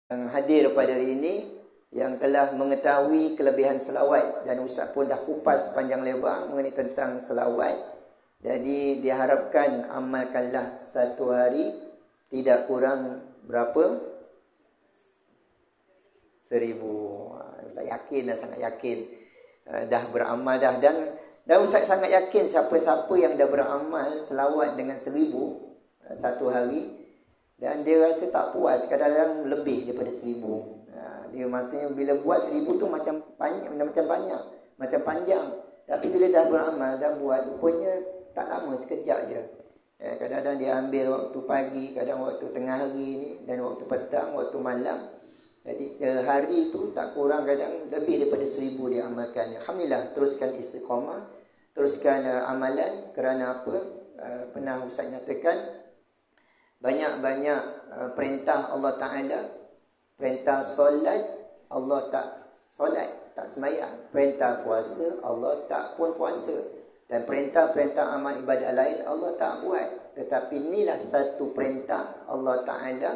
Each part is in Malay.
yang hadir pada hari ini, yang telah mengetahui kelebihan selawat, dan Ustaz pun dah kupas panjang lebar mengenai tentang selawat. Jadi diharapkan amalkanlah satu hari tidak kurang berapa? 1000. Saya yakin, sangat yakin dah beramal dah. Dan Ustaz sangat yakin siapa-siapa yang dah beramal selawat dengan 1000 satu hari, dan dia rasa tak puas, kadang-kadang lebih daripada 1000. Dia maksudnya bila buat 1000 tu macam banyak, macam panjang. Tapi bila dah beramal, dah buat, rupanya tak lama, sekejap je. Kadang-kadang dia ambil waktu pagi, kadang waktu tengah hari ni, dan waktu petang, waktu malam. Jadi hari tu tak kurang, kadang lebih daripada 1000 dia amalkan. Alhamdulillah, teruskan istiqamah, teruskan amalan. Kerana apa? Pernah Ustaz nyatakan, banyak-banyak perintah Allah Ta'ala. Perintah solat, Allah tak solat, tak sembahyang. Perintah puasa, Allah tak pun puasa. Dan perintah-perintah amal ibadat lain, Allah tak buat. Tetapi inilah satu perintah Allah Ta'ala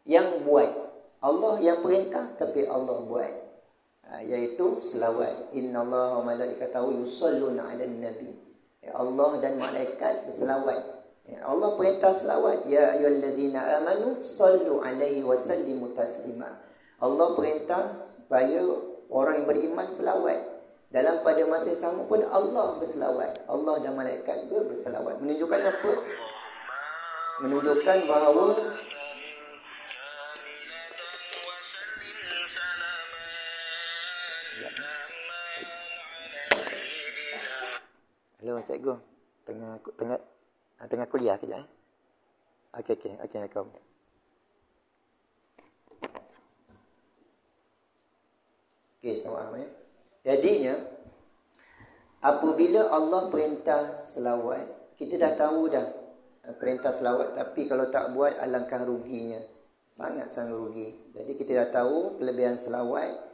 yang buat. Allah yang perintah, tapi Allah buat. Iaitu selawat. Inna Allah wa malaikatahu yusalluna ala nabi. Allah dan malaikat berselawat. Allah perintah selawat. Ya ayyuhallazina amanu sallu alaihi wa sallimu taslima. Allah perintah supaya orang yang beriman selawat. Dalam pada masa yang sama pun Allah berselawat. Allah dan malaikat juga berselawat. Menunjukkan apa? Menunjukkan bahawa Hello cikgu. Tengah kuliah kejap. Okey, Assalamualaikum. Okey, Assalamualaikum. Jadinya, apabila Allah perintah selawat, kita dah tahu dah perintah selawat, tapi kalau tak buat, alangkah ruginya. Sangat-sangat rugi. Jadi kita dah tahu kelebihan selawat.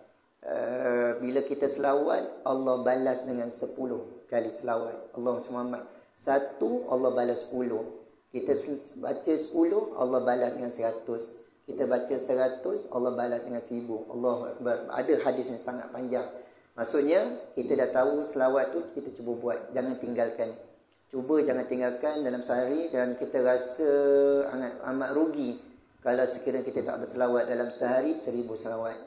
Bila kita selawat, Allah balas dengan 10 kali selawat. Allahumma Muhammad. 1, Allah balas 10. Kita baca 10, Allah balas dengan 100. Kita baca 100, Allah balas dengan 1000. Allahu Akbar. Ada hadis yang sangat panjang. Maksudnya, kita dah tahu selawat tu, kita cuba buat. Jangan tinggalkan. Cuba jangan tinggalkan dalam sehari, dan kita rasa amat rugi kalau sekiranya kita tak berselawat dalam sehari 1000 selawat.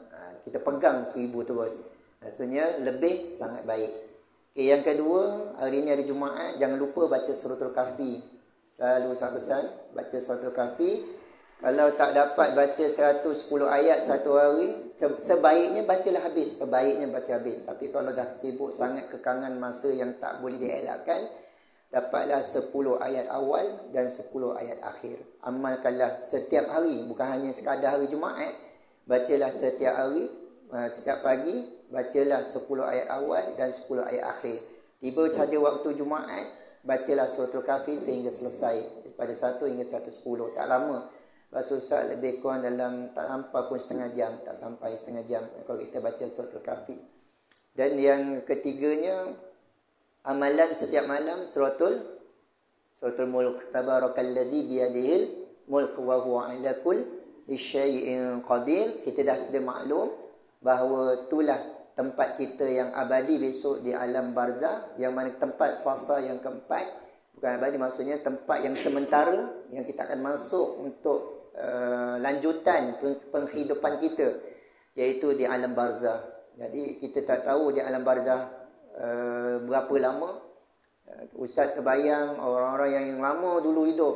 Kita pegang 1000 terus. Maksudnya, lebih sangat baik. Okay, yang kedua, hari ini hari Jumaat, jangan lupa baca Suratul Kahfi. Selalu saya pesan, baca Suratul Kahfi. Kalau tak dapat baca 110 ayat satu hari, sebaiknya bacalah habis. Sebaiknya baca habis. Tapi kalau dah sibuk sangat, kekangan masa yang tak boleh dielakkan, dapatlah 10 ayat awal dan 10 ayat akhir. Amalkanlah setiap hari, bukan hanya sekadar hari Jumaat. Bacalah setiap hari, setiap pagi, bacalah 10 ayat awal dan 10 ayat akhir. Tiba saja waktu Jumaat, bacalah Suratul Kahfi sehingga selesai. Pada 1 hingga 110. Tak lama. Bahasa Ustaz lebih kurang dalam, tak sampai pun setengah jam. Tak sampai setengah jam kalau kita baca Suratul Kahfi. Dan yang ketiganya, amalan setiap malam Suratul Mulk. Tabarakalladzi biyadihil mulk wa huwa ala kulli syai'in qadir. Kita dah sedia maklum bahawa itulah tempat kita yang abadi besok di alam barzah, yang mana tempat fasa yang keempat. Bukan abadi, maksudnya tempat yang sementara, yang kita akan masuk untuk lanjutan penghidupan kita, iaitu di alam barzah. Jadi kita tak tahu di alam barzah berapa lama. Ustaz terbayang orang-orang yang lama dulu hidup,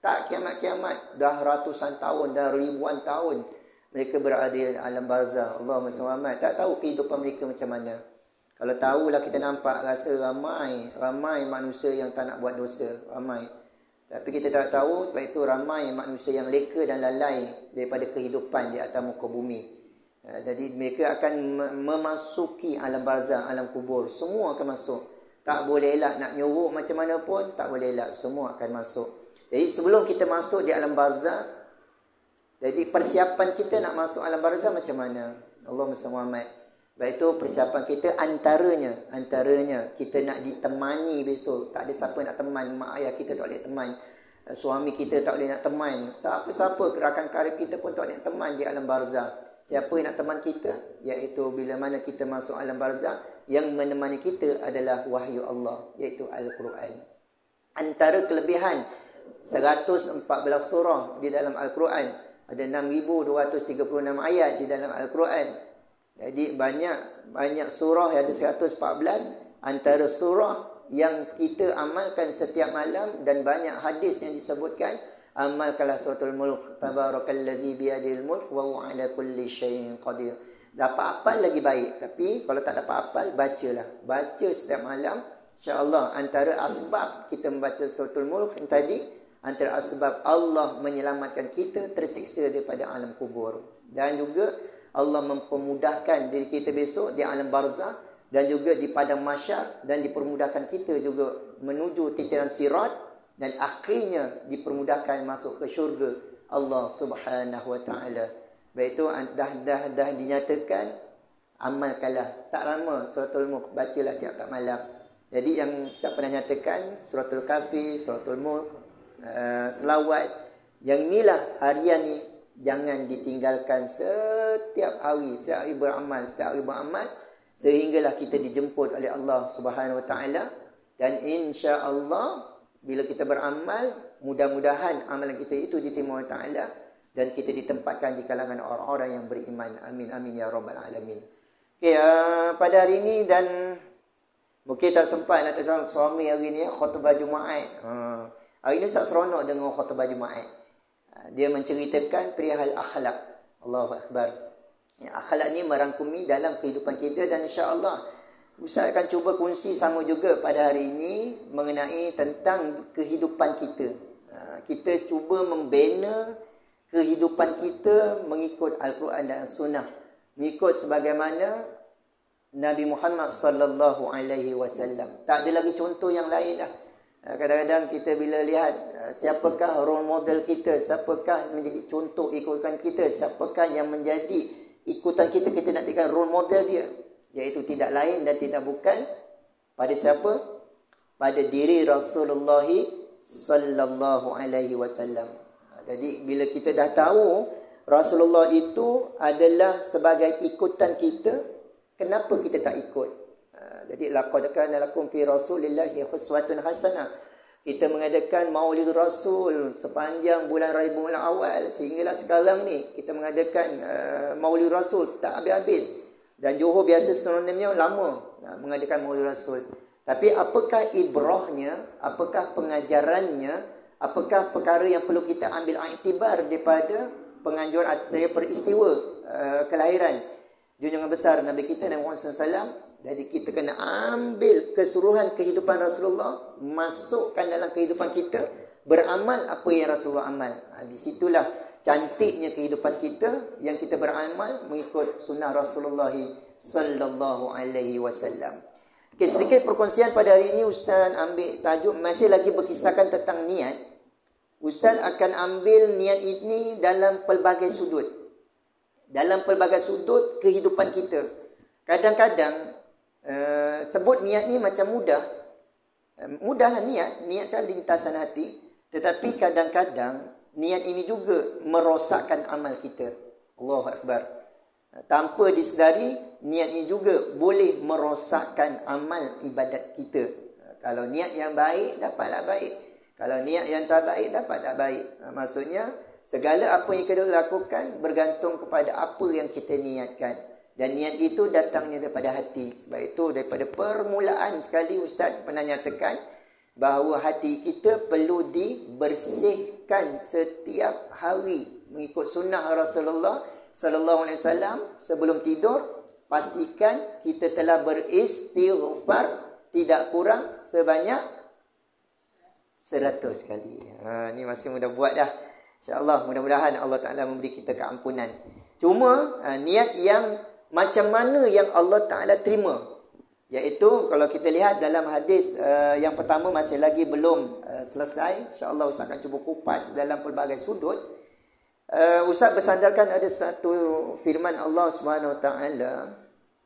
tak kiamat-kiamat, dah ratusan tahun, dah ribuan tahun mereka berada di alam barzah. Allahumma salli. Tak tahu kehidupan mereka macam mana. Kalau tahulah, kita nampak, rasa ramai manusia yang tak nak buat dosa, ramai. Tapi kita tak tahu, sebab itu ramai manusia yang leka dan lalai daripada kehidupan di atas muka bumi. Jadi mereka akan memasuki alam barzah, alam kubur. Semua akan masuk. Tak boleh elak, nak nyuruh macam mana pun tak boleh elak, semua akan masuk. Jadi sebelum kita masuk di alam barzah, jadi persiapan kita nak masuk alam barzah macam mana? Allahumma salli Muhammad. Baik, itu persiapan kita antaranya kita nak ditemani besok. Tak ada siapa nak teman, mak ayah kita tak boleh teman. Suami kita tak boleh nak teman. Siapa-siapa rakan karib kita pun tak boleh nak teman di alam barzah. Siapa yang nak teman kita? Iaitu bila mana kita masuk alam barzah, yang menemani kita adalah wahyu Allah, iaitu Al-Quran. Antara kelebihan 114 surah di dalam Al-Quran, ada 6,236 ayat di dalam Al-Quran. Jadi banyak surah yang ada 114. Antara surah yang kita amalkan setiap malam, dan banyak hadis yang disebutkan, amalkanlah suratul Mulk, tabarakallazi biyadil mulk wa huwa ala kulli syai'in qadir. Dapat hafal lagi baik, tapi kalau tak dapat hafal, bacalah. Baca setiap malam, insya-Allah. Antara asbab kita membaca suratul Mulk tadi, antara asbab Allah menyelamatkan kita tersiksa daripada alam kubur, dan juga Allah mempermudahkan diri kita besok di alam barzah, dan juga di padang mahsyar, dan dipermudahkan kita juga menuju titiran sirat, dan akhirnya dipermudahkan masuk ke syurga Allah Subhanahu wa taala. Baik itu dah dinyatakan, amalkanlah. Tak lama suratul Mulk, bacalah tiap-tiap malam. Jadi yang siapa dah nyatakan suratul Kahfi, suratul Mulk, selawat, yang inilah harian ni jangan ditinggalkan setiap hari beramal, sehinggalah kita dijemput oleh Allah Subhanahu wa taala. Dan insya-Allah bila kita beramal, mudah-mudahan amalan kita itu diterima oleh taala, dan kita ditempatkan di kalangan orang-orang yang beriman. Amin amin ya rabbal alamin. Okey, pada hari ini, dan mungkin tak sempat nak tanya suami hari ni khutbah Jumaat. Hari ini tak seronok dengan khutbah Jumaat. Dia menceritakan perihal akhlak. Allahu akbar. Ya, akhlak ni merangkumi dalam kehidupan kita, dan insya-Allah Ustaz akan cuba kongsi sama juga pada hari ini mengenai tentang kehidupan kita. Kita cuba membina kehidupan kita mengikut Al-Quran dan Sunnah, mengikut sebagaimana Nabi Muhammad sallallahu alaihi wasallam. Tak ada lagi contoh yang lain dah. Kadang-kadang kita bila lihat siapakah role model kita, siapakah menjadi contoh ikutan kita, siapakah yang menjadi ikutan kita, kita nak jadikan role model dia, iaitu tidak lain dan tidak bukan pada siapa? Pada diri Rasulullah sallallahu alaihi wasallam. Jadi bila kita dah tahu Rasulullah itu adalah sebagai ikutan kita, kenapa kita tak ikut? Jadi laqad kana lakum fi Rasulillahi uswatun hasanah. Kita mengadakan Maulid Rasul sepanjang bulan Rabiul Awal sehinggalah sekarang ni kita mengadakan Maulid Rasul tak habis-habis. Dan Johor biasa synonimnya lama mengadakan Maulid Rasul. Tapi apakah ibrahnya, apakah pengajarannya, apakah perkara yang perlu kita ambil iktibar daripada penganjuran atau peristiwa kelahiran junjungan besar Nabi kita Nabi Muhammad SAW. Jadi kita kena ambil keseluruhan kehidupan Rasulullah, masukkan dalam kehidupan kita, beramal apa yang Rasulullah amal. Di situlah cantiknya kehidupan kita, yang kita beramal mengikut sunnah Rasulullah sallallahu alaihi wasallam. Okay, sedikit perkongsian pada hari ini Ustaz ambil tajuk, masih lagi berkisahkan tentang niat. Ustaz akan ambil niat ini dalam pelbagai sudut. Dalam pelbagai sudut kehidupan kita. Kadang-kadang sebut niat ni macam mudah. Mudahlah niat kan lintasan hati. Tetapi kadang-kadang niat ini juga merosakkan amal kita. Allahu Akbar. Tanpa disedari, niat ini juga boleh merosakkan amal ibadat kita. Kalau niat yang baik, dapatlah baik. Kalau niat yang tak baik, dapat tak baik. Maksudnya, segala apa yang kita lakukan bergantung kepada apa yang kita niatkan. Dan niat itu datangnya daripada hati. Sebab itu daripada permulaan sekali Ustaz pernah nyatakan bahawa hati kita perlu dibersihkan setiap hari mengikut sunnah Rasulullah sallallahu alaihi wasallam. Sebelum tidur, pastikan kita telah beristighfar tidak kurang sebanyak 100 kali. Ni masih mudah buat dah. InsyaAllah mudah-mudahan Allah Ta'ala memberi kita keampunan. Cuma niat yang macam mana yang Allah Ta'ala terima, iaitu kalau kita lihat dalam hadis yang pertama masih lagi belum selesai. InsyaAllah Ustaz akan cuba kupas dalam pelbagai sudut. Ustaz bersandarkan ada satu firman Allah Subhanahu Wa Ta'ala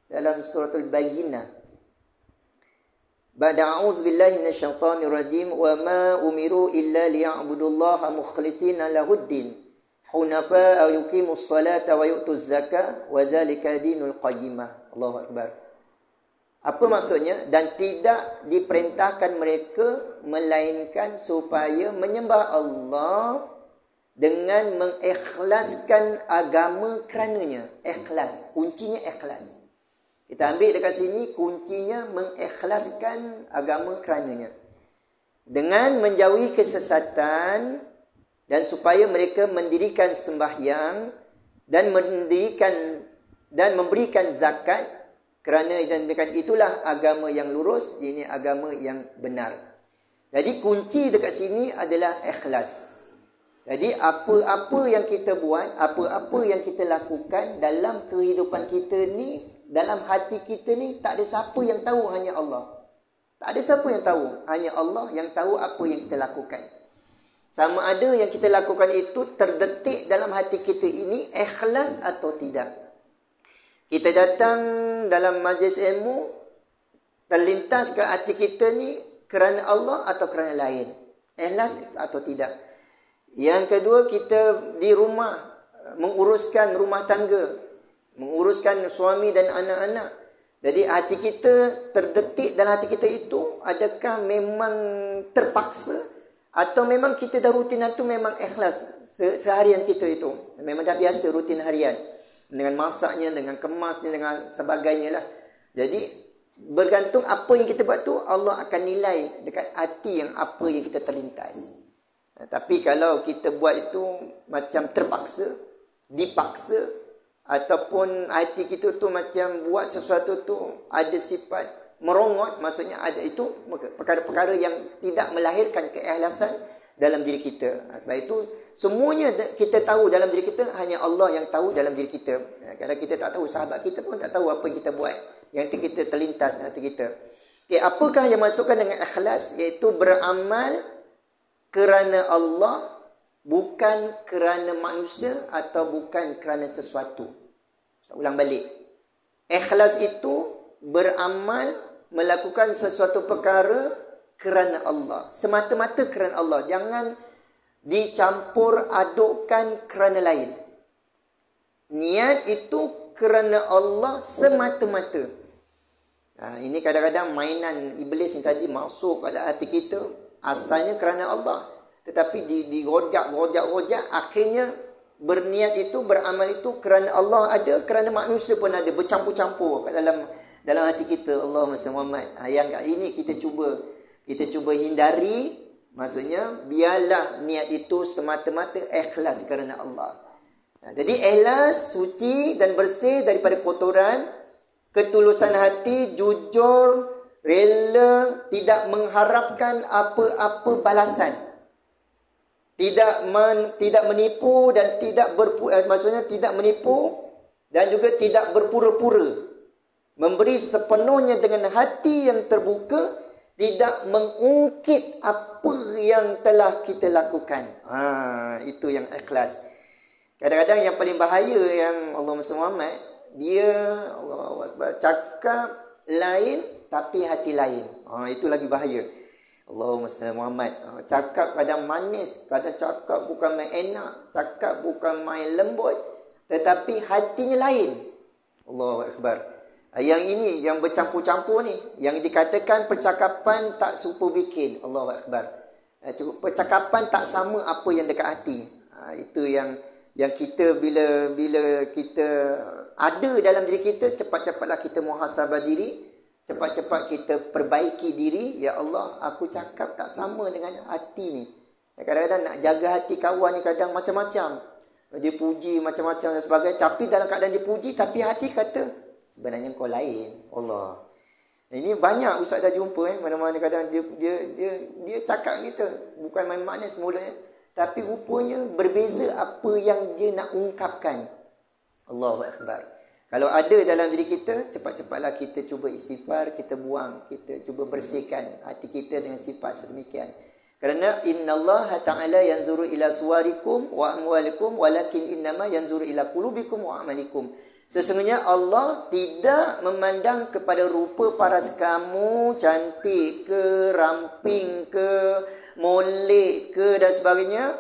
dalam suratul Bayyinah. Ba'da a'udzubillahi minasyaitonir rajim wa ma umiru illa liya'budullaha mukhlishina lahuddin hunafa yuqimus salata wa yu'tuz zakata wa dzalika dinul qayyimah. Allahu akbar. Apa maksudnya? Dan tidak diperintahkan mereka melainkan supaya menyembah Allah dengan mengikhlaskan agama kerananya. Ikhlas, kuncinya ikhlas. Kita ambil dekat sini, kuncinya mengikhlaskan agama kerananya. Dengan menjauhi kesesatan dan supaya mereka mendirikan sembahyang dan memberikan zakat, kerana dan itulah agama yang lurus, ini agama yang benar. Jadi kunci dekat sini adalah ikhlas. Jadi apa-apa yang kita buat, apa-apa yang kita lakukan dalam kehidupan kita ni, dalam hati kita ni, tak ada siapa yang tahu, hanya Allah. Tak ada siapa yang tahu, hanya Allah yang tahu apa yang kita lakukan. Sama ada yang kita lakukan itu terdetik dalam hati kita ini ikhlas atau tidak. Kita datang dalam majlis ilmu, terlintas ke hati kita ni kerana Allah atau kerana lain. Ikhlas atau tidak. Yang kedua, kita di rumah menguruskan rumah tangga, menguruskan suami dan anak-anak. Jadi hati kita terdetik dalam hati kita itu, adakah memang terpaksa atau memang kita dah rutinan tu memang ikhlas seharian kita itu. Memang dah biasa rutin harian. Dengan masaknya, dengan kemasnya, dengan sebagainya lah. Jadi bergantung apa yang kita buat tu, Allah akan nilai dekat hati yang apa yang kita terlintas. Tapi kalau kita buat itu macam terpaksa, dipaksa, ataupun hati kita tu macam buat sesuatu tu ada sifat merongot, maksudnya ada itu perkara-perkara yang tidak melahirkan keikhlasan dalam diri kita. Sebab itu semuanya kita tahu dalam diri kita, hanya Allah yang tahu dalam diri kita. Kalau kita tak tahu, sahabat kita pun tak tahu apa yang kita buat, yang kita terlintas hati kita. Okay, apakah yang masukkan dengan ikhlas? Iaitu beramal kerana Allah, bukan kerana manusia atau bukan kerana sesuatu. Saya ulang balik. Ikhlas itu beramal, melakukan sesuatu perkara kerana Allah. Semata-mata kerana Allah. Jangan dicampur adukkan kerana lain. Niat itu kerana Allah semata-mata. Ini kadang-kadang mainan iblis yang tadi masuk pada hati kita. Asalnya kerana Allah. Tetapi dirojak, akhirnya berniat itu, beramal itu kerana Allah ada, kerana manusia pun ada, bercampur-campur dalam hati kita. Allahumma salli Muhammad. Yang kat ini kita cuba hindari. Maksudnya biarlah niat itu semata-mata ikhlas kerana Allah. Jadi ikhlas, suci dan bersih daripada kotoran, ketulusan hati, jujur, rela, tidak mengharapkan apa-apa balasan. Tidak menipu dan maksudnya tidak menipu dan juga tidak berpura-pura. Memberi sepenuhnya dengan hati yang terbuka, tidak mengungkit apa yang telah kita lakukan. Itu yang ikhlas. Kadang-kadang yang paling bahaya yang Allahumma salli Muhammad, dia cakap lain tapi hati lain. Itu lagi bahaya. Allahumma salli Muhammad. Cakap kadang manis, kadang cakap bukan main enak, cakap bukan main lembut, tetapi hatinya lain. Allahu akbar. Yang ini yang bercampur-campur ni, yang dikatakan percakapan tak serupa bikin. Allahu akbar. Percakapan tak sama apa yang dekat hati. Itu yang kita bila kita ada dalam diri kita, cepat-cepatlah kita muhasabah diri. Cepat-cepat kita perbaiki diri. Ya Allah, aku cakap tak sama dengan hati ni. Kadang-kadang nak jaga hati kawan ni kadang macam-macam. Dia puji macam-macam dan sebagainya. Tapi dalam keadaan dia puji, tapi hati kata, sebenarnya kau lain. Allah. Ini banyak Ustaz dah jumpa. Mana-mana kadang dia cakap kita. Bukan main makna semulanya. Tapi rupanya berbeza apa yang dia nak ungkapkan. Allahu Akbar. Kalau ada dalam diri kita, cepat-cepatlah kita cuba istighfar, kita buang, kita cuba bersihkan hati kita dengan sifat sedemikian. Kerana innallaha ta'ala yanzuru ila suwarikum wa amwalikum walakin innama yanzuru ila qulubikum wa amalikum. Sesungguhnya Allah tidak memandang kepada rupa paras kamu, cantik ke, ramping ke, molek ke dan sebagainya.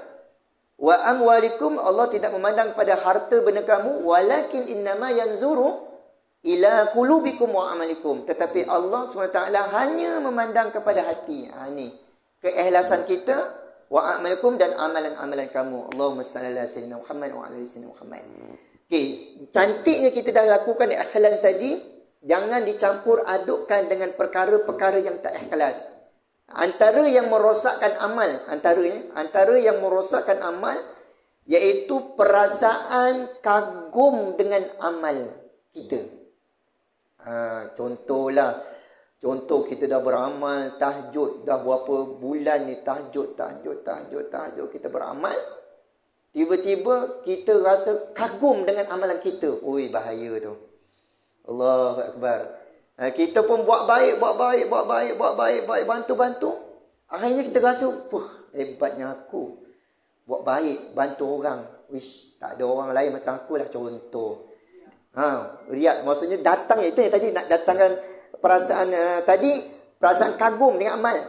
Wa amwalikum, Allah tidak memandang pada harta benda kamu, walakin innama yanzuru ila qulubikum wa amalikum. Tetapi Allah SWT hanya memandang kepada hati. Ini keikhlasan kita, wa amalikum, dan amalan-amalan kamu. Allahumma salli ala sayyidina Muhammad wa ala sayyidina Muhammad. Okey, cantiknya kita dah lakukan ikhlas tadi, jangan dicampur adukkan dengan perkara-perkara yang tak ikhlas. Antara yang merosakkan amal, antara yang merosakkan amal iaitu perasaan kagum dengan amal kita. Contoh kita dah beramal tahajud dah berapa bulan ni, tahajud kita beramal, tiba-tiba kita rasa kagum dengan amalan kita. Oi, bahaya tu. Allahu akbar. Kita pun buat baik, bantu. Akhirnya kita rasa, hebatnya aku buat baik, bantu orang. Wish, tak ada orang lain macam aku lah, contoh. Riak, maksudnya datang itu yang tadi nak datangkan perasaan perasaan kagum dengan amal.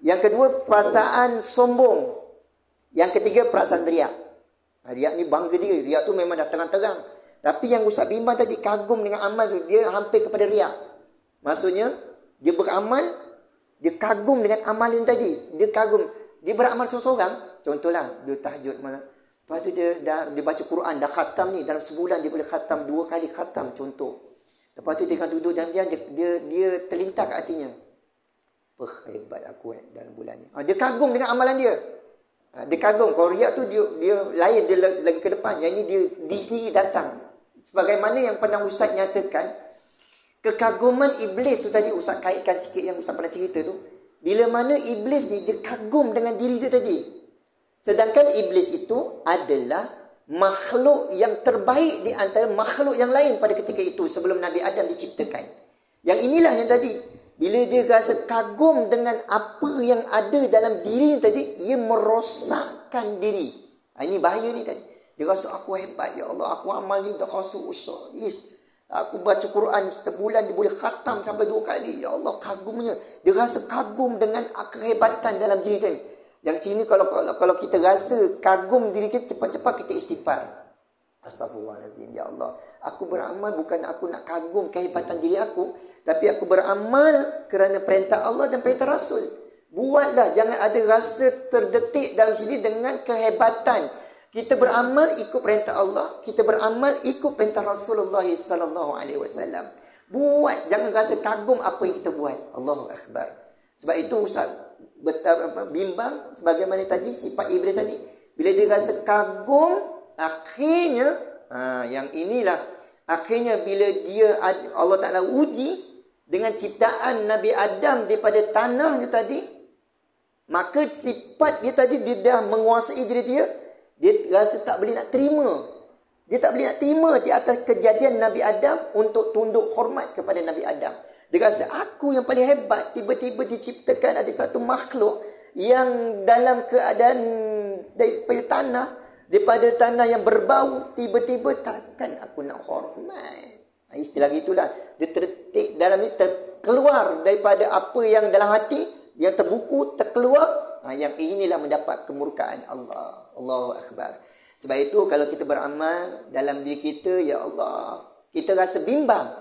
Yang kedua, perasaan sombong. Yang ketiga, perasaan riak. Riak ni bangga dia. Riak tu memang dah terang-terang. Tapi yang Ustaz bimbang tadi, kagum dengan amal tu, dia hampir kepada riak. Maksudnya, dia beramal, dia kagum dengan amal yang tadi. Dia kagum. Dia beramal seorang-seorang. Contohlah, dia tahajud malam. Lepas tu dia baca Quran, dah khatam ni. Dalam sebulan dia boleh khatam 2 kali khatam, contoh. Lepas tu dia duduk dan dia terlintas kat hatinya. Hebat aku dalam bulan ni. Dia kagum dengan amalan dia. Dia kagum. Kalau riak tu dia lain, dia lagi ke depan. Yang ni dia sendiri datang. Sebagaimana yang pernah Ustaz nyatakan, kekaguman iblis tu tadi, Ustaz kaitkan sikit yang Ustaz pernah cerita tu. Bila mana iblis ni, dia kagum dengan diri dia tadi. Sedangkan iblis itu adalah makhluk yang terbaik di antara makhluk yang lain pada ketika itu, sebelum Nabi Adam diciptakan. Yang inilah yang tadi, bila dia rasa kagum dengan apa yang ada dalam diri tadi, ia merosakkan diri. Ini bahaya ni tadi. Dia rasa aku hebat, ya Allah, aku amal ni dah rasa usah. Aku baca Quran sebulan dia boleh khatam sampai 2 kali. Ya Allah, kagumnya. Dia rasa kagum dengan kehebatan dalam diri tadi. Yang sini kalau kita rasa kagum diri kita, cepat-cepat kita istighfar. Astagfirullahaladzim, ya Allah, aku beramal bukan aku nak kagum kehebatan diri aku, tapi aku beramal kerana perintah Allah dan perintah Rasul. Buatlah, jangan ada rasa terdetik dalam sini dengan kehebatan. Kita beramal ikut perintah Allah, kita beramal ikut perintah Rasulullah sallallahu alaihi wasallam. Buat, jangan rasa kagum apa yang kita buat. Allahu akbar. Sebab itu Ustaz bimbang sebagaimana tadi sifat iblis tadi. Bila dia rasa kagum, akhirnya yang inilah akhirnya bila dia Allah Taala uji dengan ciptaan Nabi Adam daripada tanahnya tadi, maka sifat dia tadi dia dah menguasai diri dia. Dia rasa tak boleh nak terima. Dia tak boleh nak terima di atas kejadian Nabi Adam untuk tunduk hormat kepada Nabi Adam. Dia rasa aku yang paling hebat. Tiba-tiba diciptakan ada satu makhluk yang dalam keadaan daripada tanah yang berbau, tiba-tiba takkan aku nak hormat. Istilah gitulah. Dia tertik dalam ni, terkeluar daripada apa yang dalam hati, yang terbuku, terkeluar. Yang inilah mendapat kemurkaan Allah. Allahu akbar. Sebab itu kalau kita beramal dalam diri kita, ya Allah, kita rasa bimbang.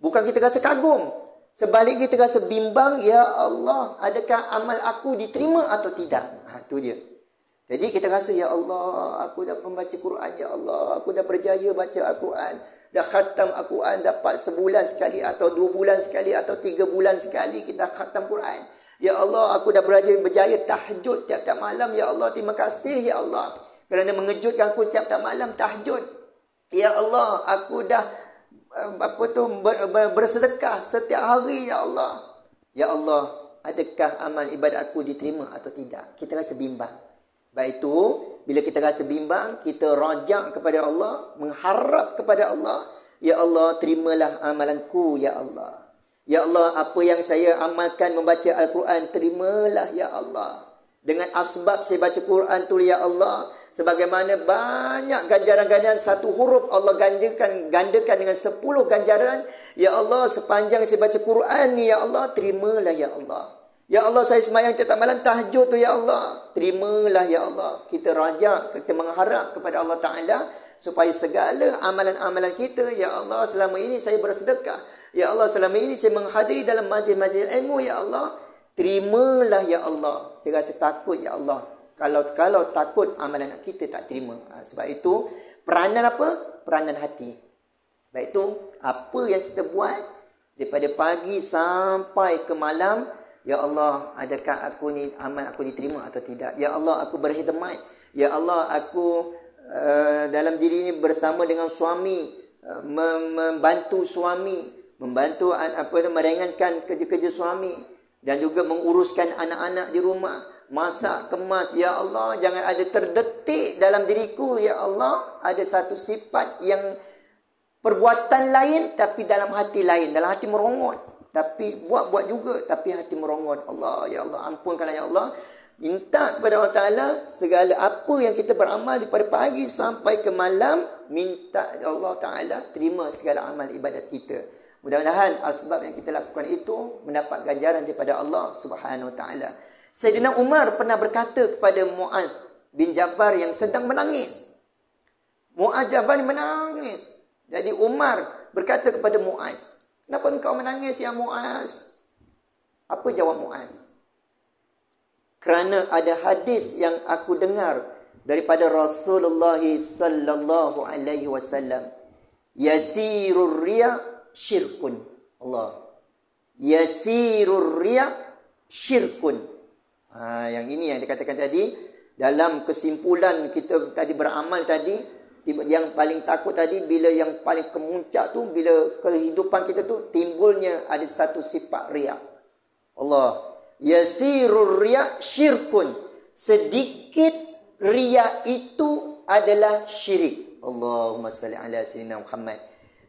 Bukan kita rasa kagum. Sebaliknya kita rasa bimbang, ya Allah, adakah amal aku diterima atau tidak? Itu dia. Jadi kita rasa, ya Allah, aku dah membaca Quran, ya Allah, aku dah berjaya baca Al-Quran, dah khatam Al-Quran, dapat sebulan sekali atau 2 bulan sekali atau 3 bulan sekali kita khatam Quran. Ya Allah, aku dah berjaya tahajud tiap-tiap malam. Ya Allah, terima kasih ya Allah, kerana mengejutkan aku tiap-tiap malam tahajud. Ya Allah, aku dah bersedekah setiap hari ya Allah. Ya Allah, adakah amal ibadat aku diterima atau tidak? Kita rasa bimbang. Baik itu, bila kita rasa bimbang, kita rajak kepada Allah, mengharap kepada Allah. Ya Allah, terimalah amalanku ya Allah. Ya Allah, apa yang saya amalkan membaca Al-Quran, terimalah ya Allah. Dengan asbab saya baca Quran tu, ya Allah, sebagaimana banyak ganjaran-ganjaran satu huruf Allah gandakan dengan 10 ganjaran. Ya Allah, sepanjang saya baca Quran ni, ya Allah, terimalah ya Allah. Ya Allah, saya semayang tiap malam tahajud tu, ya Allah, terimalah ya Allah. Kita rajak, kita mengharap kepada Allah Ta'ala supaya segala amalan-amalan kita, ya Allah, selama ini saya bersedekah, ya Allah, selama ini saya menghadiri dalam majlis-majlis ilmu, ya Allah, terimalah ya Allah. Saya rasa takut, ya Allah, kalau takut amalan kita tak terima. Sebab itu peranan apa? Peranan hati. Baik itu apa yang kita buat daripada pagi sampai ke malam. Ya Allah, adakah amal aku diterima atau tidak? Ya Allah, aku berkhidmat. Ya Allah, aku dalam diri ini bersama dengan suami, membantu suami, meringankan kerja-kerja suami, dan juga menguruskan anak-anak di rumah, masak, kemas. Ya Allah, jangan ada terdetik dalam diriku, ya Allah, ada satu sifat yang perbuatan lain tapi dalam hati lain, dalam hati merongot, tapi buat juga tapi hati merongot. Allah, ya Allah, ampunkanlah ya Allah. Minta kepada Allah Ta'ala segala apa yang kita beramal daripada pagi sampai ke malam, minta Allah Ta'ala terima segala amal ibadat kita. Mudah-mudahan asbab yang kita lakukan itu mendapat ganjaran daripada Allah Subhanahu Wa Ta'ala. Sayyidina Umar pernah berkata kepada Muaz bin Jabbar yang sedang menangis. Muaz Jabbar menangis. Jadi Umar berkata kepada Muaz, "Kenapa engkau menangis ya Muaz?" Apa jawab Muaz? "Kerana ada hadis yang aku dengar daripada Rasulullah sallallahu alaihi wasallam. Yasirur riya syirkun." Allah. Yasirur riya syirkun. Yang ini yang dikatakan tadi dalam kesimpulan kita tadi beramal tadi. Yang paling takut tadi, bila yang paling kemuncak tu, bila kehidupan kita tu timbulnya ada satu sifat riak. Allah. Yasirur riak syirkun. Sedikit riak itu adalah syirik. Allahumma salli ala sayyidina Muhammad.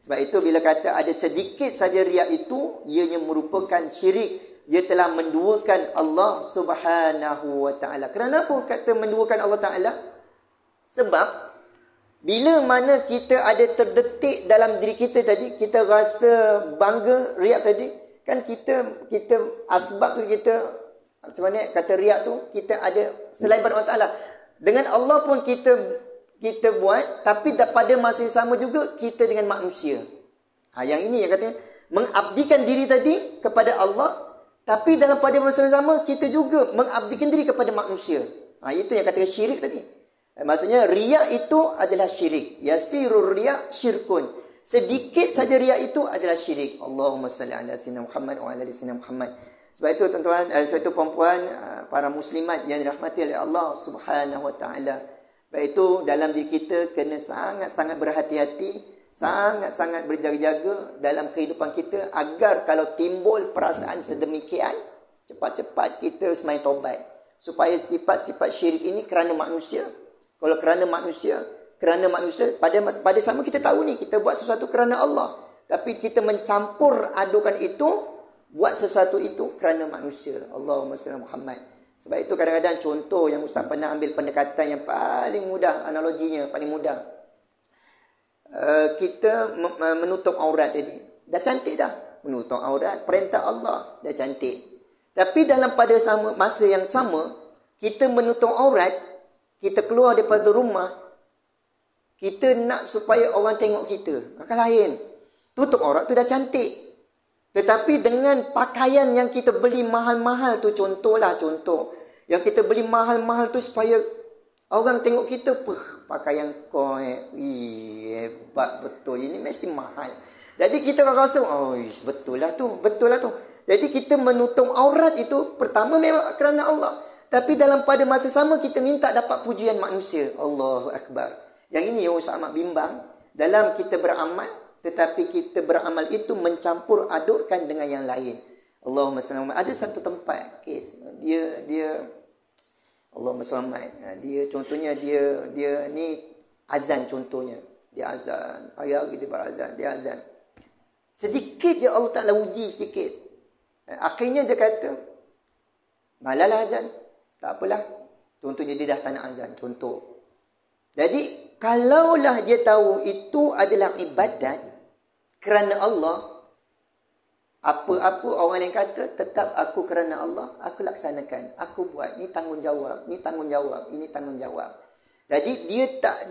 Sebab itu bila kata ada sedikit saja riak itu, ianya merupakan syirik. Ia telah menduakan Allah Subhanahu Wa Ta'ala. Kenapa kata menduakan Allah Ta'ala? Sebab bila mana kita ada terdetik dalam diri kita tadi, kita rasa bangga riak tadi, kan kita asbab tu kita, macam mana kata riak tu, kita ada selain pada Allah Ta'ala. Dengan Allah pun kita buat, tapi pada masa yang sama juga kita dengan manusia. Yang ini yang katanya mengabdikan diri tadi kepada Allah, tapi dalam pada masa yang sama kita juga mengabdikan diri kepada manusia. Itu yang kata syirik tadi. Maksudnya riak itu adalah syirik. Yasirur riak syirkun. Sedikit saja riak itu adalah syirik. Allahumma salli ala sayyidina Muhammad wa ala ali sayyidina Muhammad. Sebab itu tuan-tuan, sebab itu puan-puan, para muslimat yang dirahmati oleh Allah Subhanahu Wa Ta'ala. Sebab itu dalam diri kita kena sangat-sangat berhati-hati, sangat-sangat berjaga-jaga dalam kehidupan kita, agar kalau timbul perasaan sedemikian, cepat-cepat kita semain taubat. Supaya sifat-sifat syirik ini kerana manusia. Kalau kerana manusia, pada sama kita tahu ni, kita buat sesuatu kerana Allah. Tapi kita mencampur adukan itu, buat sesuatu itu kerana manusia. Allahumma salli Muhammad. Sebab itu kadang-kadang contoh yang Ustaz pernah ambil pendekatan yang paling mudah, analoginya paling mudah. Kita menutup aurat tadi. Dah cantik dah. Menutup aurat, perintah Allah, dah cantik. Tapi dalam pada masa yang sama, kita menutup aurat, kita keluar daripada rumah, kita nak supaya orang tengok kita. Maka lain. Tutup aurat tu dah cantik. Tetapi dengan pakaian yang kita beli mahal-mahal tu, contoh. Yang kita beli mahal-mahal tu supaya orang tengok kita, pakaian kau hebat betul. Ini mesti mahal. Jadi kita rasa, betul lah tu. Jadi kita menutup aurat itu, pertama memang kerana Allah. Tapi dalam pada masa sama kita minta dapat pujian manusia. Allahu Akbar. Yang ini yang Ustaz amat bimbang. Dalam kita beramal, tetapi kita beramal itu mencampur adukkan dengan yang lain. Allahumma salli. Ada satu tempat, kes, dia Allahumma salli. Dia contohnya dia ni azan contohnya. Dia azan. Hari-hari dia berazan, dia azan. Sedikit je Allah Ta'ala uji sedikit. Akhirnya dia kata, malalah azan. Tak apalah. Contohnya dia dah tak nak azan. Contoh. Jadi, kalaulah dia tahu itu adalah ibadat kerana Allah, apa-apa orang yang kata, tetap aku kerana Allah, aku laksanakan. Aku buat. Ini tanggungjawab. Ini tanggungjawab. Ini tanggungjawab. Jadi,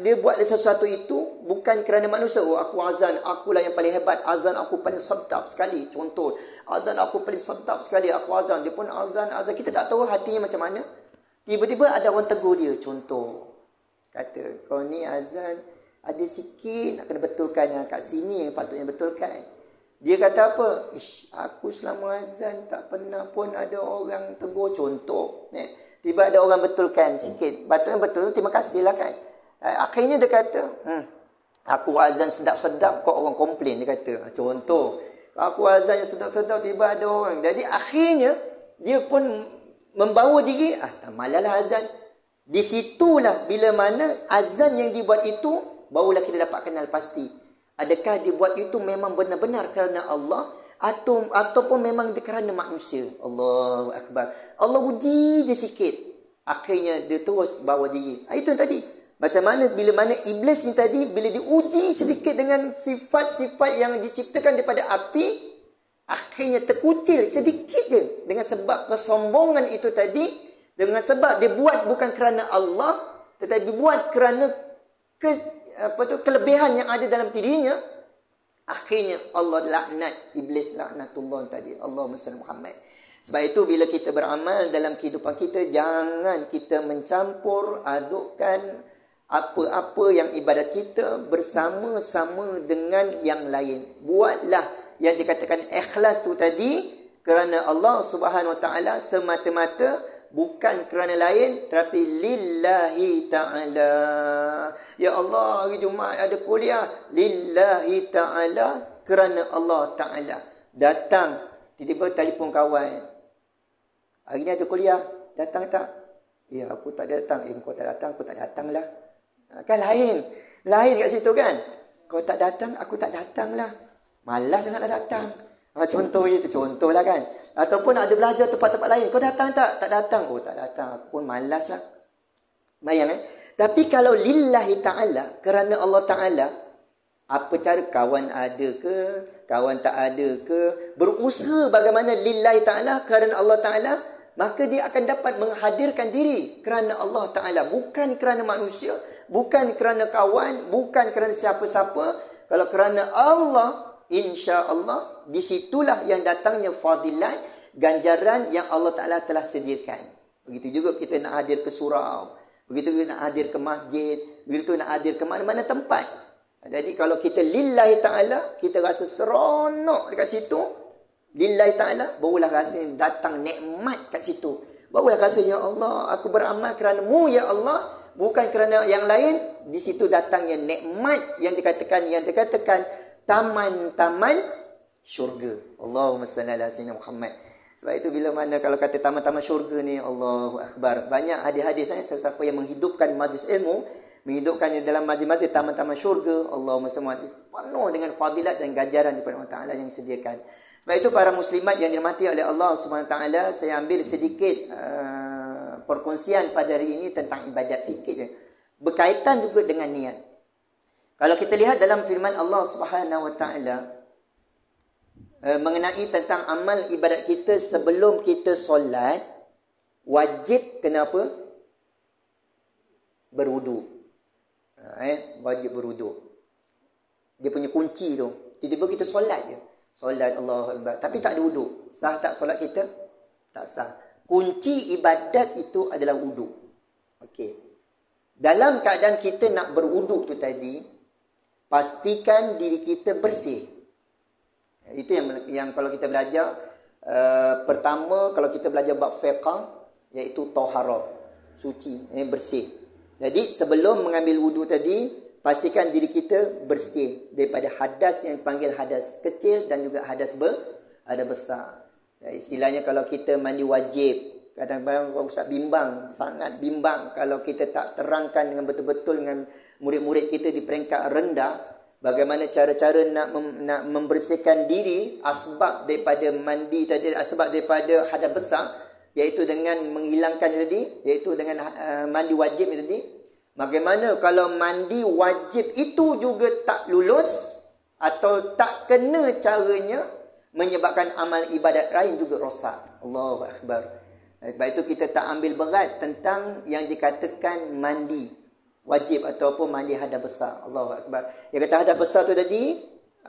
dia buat sesuatu itu bukan kerana manusia. Oh, aku azan. Akulah yang paling hebat. Azan aku paling sedap sekali. Contoh. Azan aku paling sedap sekali. Aku azan. Dia pun azan. Kita tak tahu hatinya macam mana. Tiba-tiba ada orang tegur dia. Contoh. Kata, kau ni azan ada sikit nak kena betulkan, yang kat sini yang patutnya betulkan. Dia kata apa? Aku selama azan tak pernah pun ada orang tegur. Contoh. Tiba ada orang betulkan sikit. Patutnya betul, terima kasih lah kan. Akhirnya dia kata, aku azan sedap-sedap, kau orang komplain. Dia kata, contoh. Aku azan yang sedap-sedap, tiba ada orang. Jadi akhirnya, dia pun membawa diri, malahlah azan. Di situlah bila mana azan yang dibuat itu, barulah kita dapat kenal pasti. Adakah dibuat itu memang benar-benar kerana Allah, ataupun memang kerana manusia. Allahu Akbar. Allah uji je sikit. Akhirnya dia terus bawa diri. Itu tadi. Macam mana bila mana iblis ni tadi, bila diuji sedikit dengan sifat-sifat yang diciptakan daripada api, akhirnya terkucil sedikit je. Dengan sebab kesombongan itu tadi, dengan sebab dia buat bukan kerana Allah, tetapi buat kerana kelebihan yang ada dalam dirinya, akhirnya Allah laknat iblis, laknatullah tadi. Allahumma salli Muhammad. Sebab itu bila kita beramal dalam kehidupan kita, jangan kita mencampur adukkan apa-apa yang ibadat kita bersama-sama dengan yang lain. Buatlah yang dikatakan ikhlas tu tadi kerana Allah Subhanahu Wa Taala semata-mata, bukan kerana lain, tapi lillahi ta'ala. Ya Allah, hari Jumaat ada kuliah. Lillahi ta'ala, kerana Allah Ta'ala. Datang, tiba-tiba telefon kawan. Hari ni ada kuliah, datang tak? Ya, aku tak datang. Kau tak datang, aku tak datang lah. Kan lain. Lain kat situ kan? Kau tak datang, aku tak datang lah. Malas nak datang. Contoh itu, contoh lah kan. Ataupun ada belajar tempat-tempat lain. Kau datang tak? Tak datang. Oh, tak datang. Aku pun malas lah. Bayang Tapi kalau lillahi ta'ala, kerana Allah Ta'ala, apa cara kawan ada ke, kawan tak ada ke, berusaha bagaimana lillahi ta'ala, kerana Allah Ta'ala, maka dia akan dapat menghadirkan diri kerana Allah Ta'ala. Bukan kerana manusia, bukan kerana kawan, bukan kerana siapa-siapa. Kalau kerana Allah, insya-Allah, disitulah yang datangnya fadilat, ganjaran yang Allah Ta'ala telah sediakan. Begitu juga kita nak hadir ke surau, begitu juga nak hadir ke masjid, begitu nak hadir ke mana-mana tempat. Jadi kalau kita lillahi ta'ala, kita rasa seronok dekat situ, lillahi ta'ala, barulah rasa datang nikmat kat situ. Barulah rasa, ya Allah, aku beramal kerana-Mu, ya Allah, bukan kerana yang lain. Di situ datangnya nikmat yang dikatakan taman-taman syurga. Allahumma salli ala sayyidina Muhammad. Sebab itu bila mana kalau kata taman-taman syurga ni, Allahu Akbar. Banyak hadis-hadis siapa yang menghidupkan majlis ilmu, menghidupkannya dalam majlis-majlis taman-taman syurga, Allahumma salli, penuh dengan fadilat dan ganjaran daripada Allah Ta'ala yang disediakan. Sebab itu para muslimat yang dirahmati oleh Allah Subhanahu Ta'ala, saya ambil sedikit perkongsian pada hari ini tentang ibadat sikit je. Berkaitan juga dengan niat. Kalau kita lihat dalam firman Allah Subhanahu Wa Ta'ala, mengenai tentang amal ibadat kita sebelum kita solat, wajib kenapa? Berwudu. Wajib berwudu. Dia punya kunci tu. Tiba-tiba kita solat je. Solat Allahu Akbar. Tapi tak ada wudu. Sah tak solat kita? Tak sah. Kunci ibadat itu adalah wudu. Okey. Dalam keadaan kita nak berwudu tu tadi, pastikan diri kita bersih. Itu yang kalau kita belajar pertama, kalau kita belajar bab fiqh, iaitu taharah, suci, bersih. Jadi sebelum mengambil wudu tadi, pastikan diri kita bersih daripada hadas yang dipanggil hadas kecil dan juga hadas besar. Istilahnya kalau kita mandi wajib, kadang-kadang Ustaz bimbang, sangat bimbang kalau kita tak terangkan dengan betul-betul dengan murid-murid kita di peringkat rendah, bagaimana cara-cara nak membersihkan diri, asbab daripada mandi tadi, asbab daripada hadas besar. iaitu dengan menghilangkan tadi, iaitu dengan mandi wajib tadi. Bagaimana kalau mandi wajib itu juga tak lulus atau tak kena caranya, menyebabkan amal ibadat lain juga rosak. Allahu Akbar. Sebab itu kita tak ambil berat tentang yang dikatakan mandi wajib ataupun mandi hadas besar. Allahu Akbar. Yang kata hadas besar tu tadi,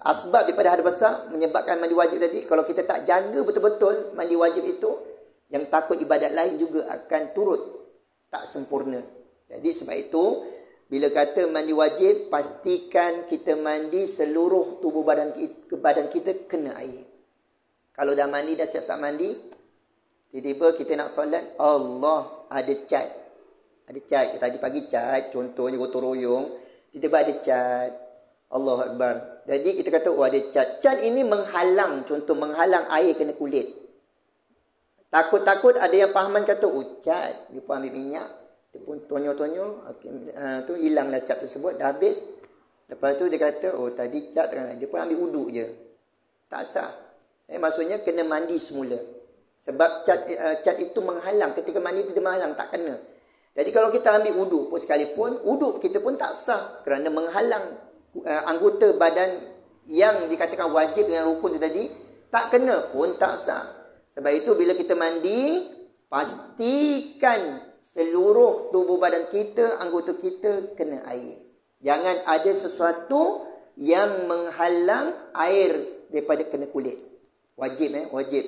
asbab daripada hadas besar menyebabkan mandi wajib tadi, kalau kita tak jaga betul-betul mandi wajib itu, yang takut ibadat lain juga akan turut tak sempurna. Jadi sebab itu, bila kata mandi wajib, pastikan kita mandi seluruh tubuh badan kita kena air. Kalau dah mandi, dah siap-siap mandi, tiba-tiba kita nak solat, Allah, ada cat. Ada cat, tadi pagi cat, contohnya gotong royong, tiba-tiba ada cat. Allahu Akbar. Jadi kita kata, oh ada cat. Cat ini menghalang, contoh menghalang air kena kulit. Takut-takut ada yang pahaman kata, oh cat, dia pun ambil minyak, dia pun tonyo-tonyo, tu hilanglah cat tersebut, dah habis. Lepas tu dia kata, oh tadi cat, dia pun ambil uduk je. Tak sah. Maksudnya kena mandi semula. Sebab cat itu menghalang, ketika mandi itu dia menghalang, tak kena. Jadi kalau kita ambil uduk pun sekalipun, uduk kita pun tak sah kerana menghalang anggota badan yang dikatakan wajib dengan rukun itu tadi, tak kena pun tak sah. Sebab itu bila kita mandi, pastikan seluruh tubuh badan kita, anggota kita kena air. Jangan ada sesuatu yang menghalang air daripada kena kulit. Wajib wajib.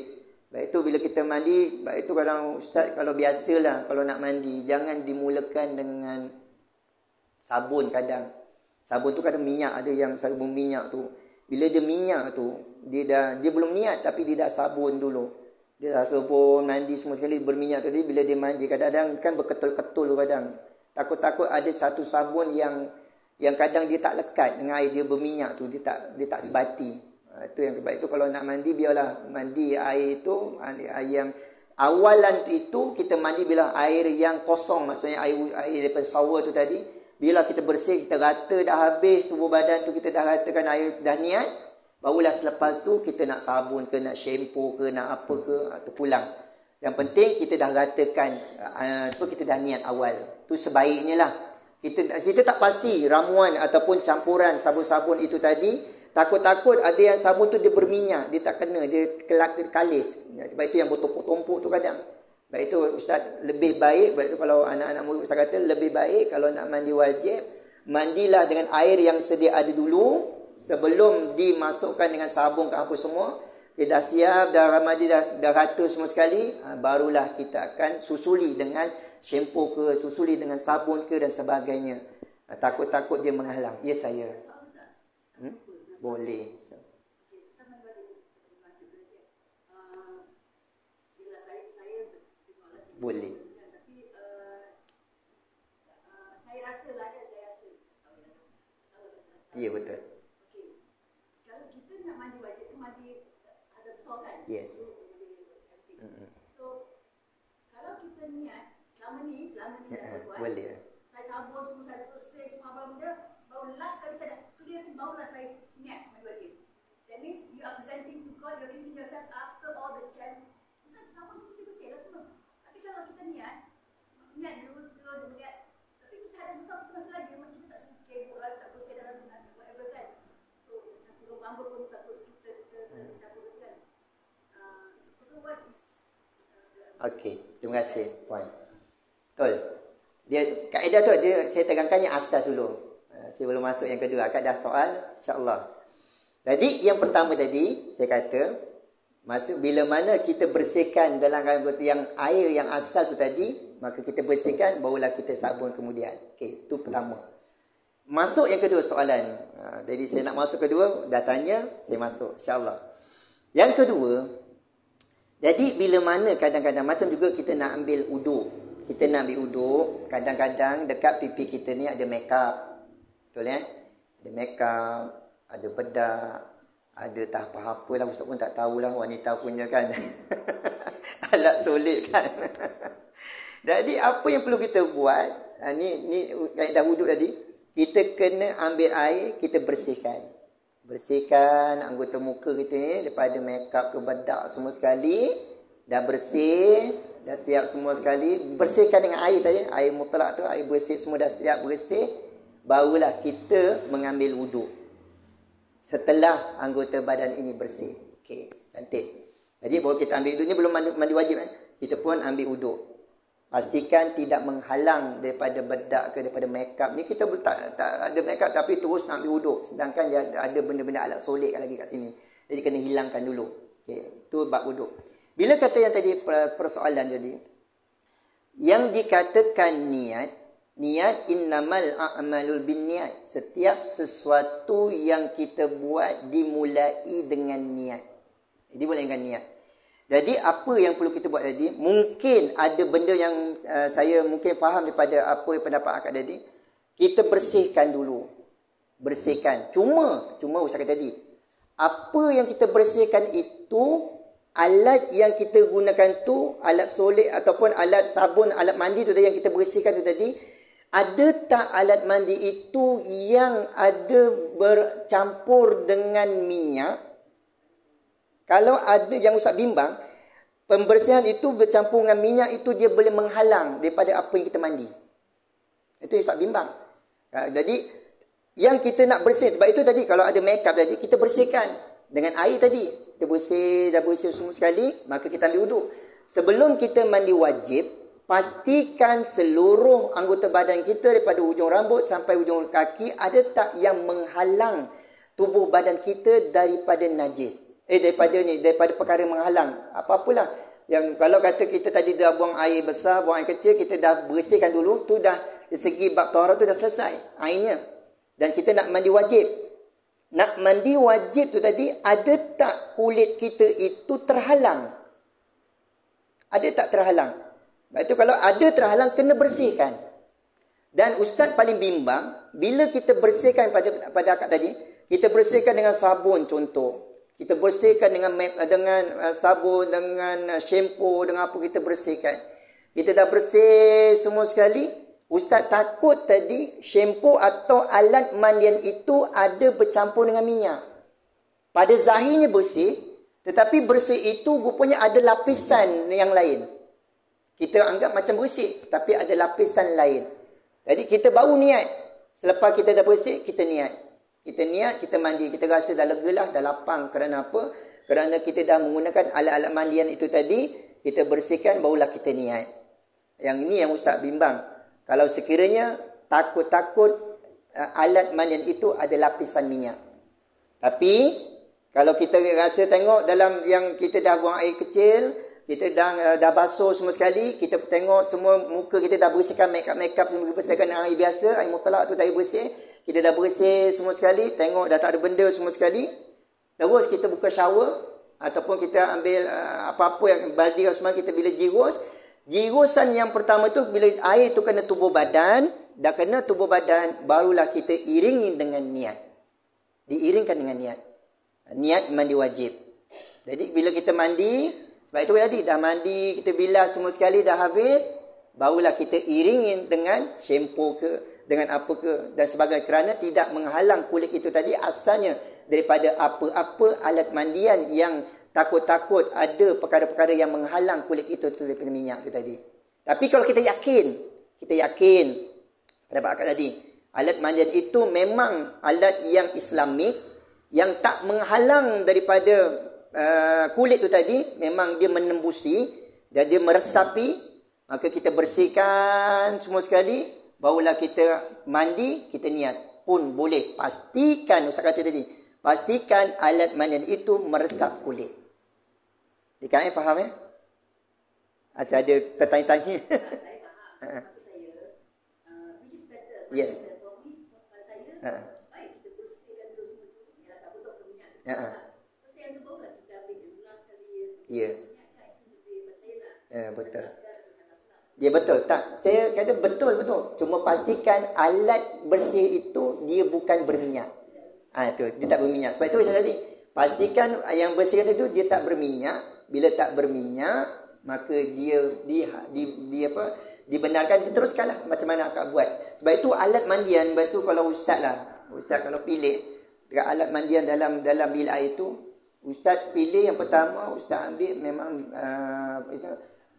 Sebab itu bila kita mandi, sebab itu kadang ustaz kalau biasalah kalau nak mandi, jangan dimulakan dengan sabun kadang. Sabun tu kadang minyak, ada yang sabun minyak tu. Bila dia minyak tu, dia belum niat tapi dia dah sabun dulu. Dia dah sabun, mandi semua sekali berminyak tadi, bila dia mandi kadang-kadang kan berketul-ketul kadang. Takut-takut ada satu sabun yang kadang dia tak lekat dengan air dia berminyak tu, dia tak sebati. Itu yang sebab itu kalau nak mandi, biarlah mandi air itu, air yang awalan itu kita mandi bila air yang kosong, maksudnya air daripada shower tu tadi. Bila kita bersih, kita rata dah habis tubuh badan tu, kita dah ratakan air, dah niat, barulah selepas tu kita nak sabun ke, nak shampoo ke, nak apa ke, atau pulang. Yang penting kita dah ratakan, kita dah niat awal. Tu sebaiknya lah. Kita tak pasti ramuan ataupun campuran sabun-sabun itu tadi. Takut-takut ada yang sabun tu dia berminyak, dia tak kena, dia kalis. Sebab itu yang bertumpuk-tumpuk tu kadang. Sebab itu ustaz lebih baik, sebab itu kalau anak-anak murid ustaz kata lebih baik kalau nak mandi wajib, mandilah dengan air yang sedia ada dulu sebelum dimasukkan dengan sabun ke apa semua. Dia dah siap, dah mandi, dah rata semua sekali, barulah kita akan susuli dengan shampoo ke, susuli dengan sabun ke dan sebagainya. Takut-takut dia menghalang. Ya saya. Boleh. Boleh. Ya betul. Kalau kita nak mandi wajib tu mandi ada besar kan? Yes. So kalau kita niat selama ni saya buat. Boleh. Saya sabun semua, saya bersih semua apa benda, baru last kali saya dah clear barulah saya niat mandi wajib. That means you are presenting to God, you are cleaning yourself after all the chant. Ustaz sabun bersih-bersih lah semua. Tapi kalau kita niat dulu niat, tapi kita ada besar lagi, memang kita tak suka cebok lah, tak bersih dalam whatever kan. So satu rumah rambut pun takut kita takut kan. So what is Okey, terima kasih puan. Betul. Dia kaedah tu saya tegangkannya asas dulu. Sebelum masuk yang kedua, akan dah soal insya-Allah. Jadi yang pertama tadi saya kata bila mana kita bersihkan dalam yang air yang asal tu tadi, maka kita bersihkan barulah kita sabun kemudian. Okey, itu pertama. Masuk yang kedua soalan. Jadi saya nak masuk kedua, dah tanya, saya masuk insya-Allah. Yang kedua, jadi bila mana kadang-kadang macam juga kita nak ambil uduk. Kita nak ambil uduk, kadang-kadang dekat pipi kita ni ada makeup. Betul ya? Ada makeup, ada bedak, ada apa-apa lah, ustaz pun tak tahulah, wanita punya kan. Alat solid kan. Jadi apa yang perlu kita buat? Ni kaedah wuduk tadi. Kita kena ambil air, kita bersihkan. Bersihkan anggota muka kita ni daripada makeup ke bedak semua sekali. Dah bersih, dah siap semua sekali, bersihkan dengan air tadi, air mutlak tu, air bersih semua dah siap bersih, barulah kita mengambil wuduk. Setelah anggota badan ini bersih. Okey, cantik. Jadi baru kita ambil wuduk ni, belum mandi wajib kita pun ambil wuduk. Pastikan tidak menghalang daripada bedak ke daripada makeup ni. Kita tak ada makeup tapi terus nak ambil wuduk, sedangkan dia ada benda-benda alat solek lagi kat sini. Jadi kena hilangkan dulu. Okey, tu bab wuduk. Bila kata yang tadi persoalan jadi, yang dikatakan niat innamal a'malul binniat. Setiap sesuatu yang kita buat dimulai dengan niat. Dimulai dengan niat. Jadi apa yang perlu kita buat tadi? Mungkin ada benda yang saya mungkin faham daripada apa yang pendapat akak tadi. Kita bersihkan dulu. Bersihkan. Cuma Ustaz kata tadi, apa yang kita bersihkan itu, alat yang kita gunakan tu, alat solek ataupun alat sabun, alat mandi tu tadi yang kita bersihkan tu tadi, ada tak alat mandi itu yang ada bercampur dengan minyak? Kalau ada, yang Ustaz bimbang, pembersihan itu bercampur dengan minyak itu dia boleh menghalang daripada apa yang kita mandi. Itu Ustaz bimbang. Jadi yang kita nak bersih, sebab itu tadi kalau ada makeup tadi, kita bersihkan dengan air tadi. Kita dah bersih semua sekali, maka kita ambil wuduk. Sebelum kita mandi wajib, pastikan seluruh anggota badan kita daripada hujung rambut sampai hujung kaki ada tak yang menghalang tubuh badan kita daripada najis. Daripada perkara menghalang. Apa-apalah. Yang kalau kata kita tadi dah buang air besar, buang air kecil, kita dah bersihkan dulu, tu dah dari segi bab taharah tu dah selesai airnya. Dan kita nak mandi wajib. Nak mandi wajib tu tadi, ada tak kulit kita itu terhalang? Ada tak terhalang? Sebab itu kalau ada terhalang, kena bersihkan. Dan Ustaz paling bimbang, bila kita bersihkan pada akak tadi, kita bersihkan dengan sabun contoh. Kita bersihkan dengan sabun, dengan shampoo, dengan apa kita bersihkan. Kita dah bersih semua sekali. Ustaz takut tadi shampoo atau alat mandian itu ada bercampur dengan minyak. Pada zahirnya bersih, tetapi bersih itu rupanya ada lapisan yang lain. Kita anggap macam bersih, tapi ada lapisan lain. Jadi kita baru niat. Selepas kita dah bersih, kita niat. Kita niat, kita mandi. Kita rasa dah lega lah, dah lapang. Kerana apa? Kerana kita dah menggunakan alat-alat mandian itu tadi. Kita bersihkan, barulah kita niat. Yang ini yang Ustaz bimbang. Kalau sekiranya takut-takut alat mandian itu ada lapisan minyak. Tapi, kalau kita rasa tengok dalam yang kita dah buang air kecil, kita dah basuh semua sekali, kita tengok semua muka kita dah bersihkan, make-up semua bersihkan dengan air biasa, air mutlak tu dah bersih. Kita dah bersih semua sekali, tengok dah tak ada benda semua sekali. Terus kita buka shower ataupun kita ambil apa-apa yang baldi semua, kita bila jirus. Jirusan yang pertama tu bila air tu kena tubuh badan, dah kena tubuh badan, barulah kita iringi dengan niat. Diiringkan dengan niat. Niat mandi wajib. Jadi bila kita mandi, sebab itu tadi dah mandi, kita bilas semua sekali dah habis, barulah kita iringi dengan shampoo ke, dengan apa ke dan sebagainya, kerana tidak menghalang kulit itu tadi asalnya daripada apa-apa alat mandian yang takut-takut ada perkara-perkara yang menghalang kulit itu daripada minyak itu tadi. Tapi kalau kita yakin pada akak tadi, alat mandian itu memang alat yang Islamik, yang tak menghalang daripada kulit itu tadi, memang dia menembusi dan dia meresapi, maka kita bersihkan semua sekali. Barulah kita mandi, kita niat. Pun boleh. Pastikan, Ustaz kata tadi, pastikan alat mandian itu meresap kulit. Jika faham Ada tertanya-tanya. Saya faham. Maksud saya, which is better? Yes. Pada saya, baik kita bersihkan dulu semua tu. Ialah sabun tu atau minyak. Terus yang tu barulah kita ambil ulang sekali. Ya. Minyak kan, itu pada saya lah. Betul. Ya betul. Tak, saya kata betul. Cuma pastikan alat bersih itu dia bukan berminyak. Tu dia tak berminyak. Sebab itu saya tadi, pastikan yang bersih itu dia tak berminyak. Bila tak berminyak, maka dia dibenarkan, diteruskanlah macam mana akak buat. Sebab itu alat mandian, sebab itu kalau ustaz kalau pilih dekat alat mandian dalam bilik air itu, ustaz pilih yang pertama, ustaz ambil memang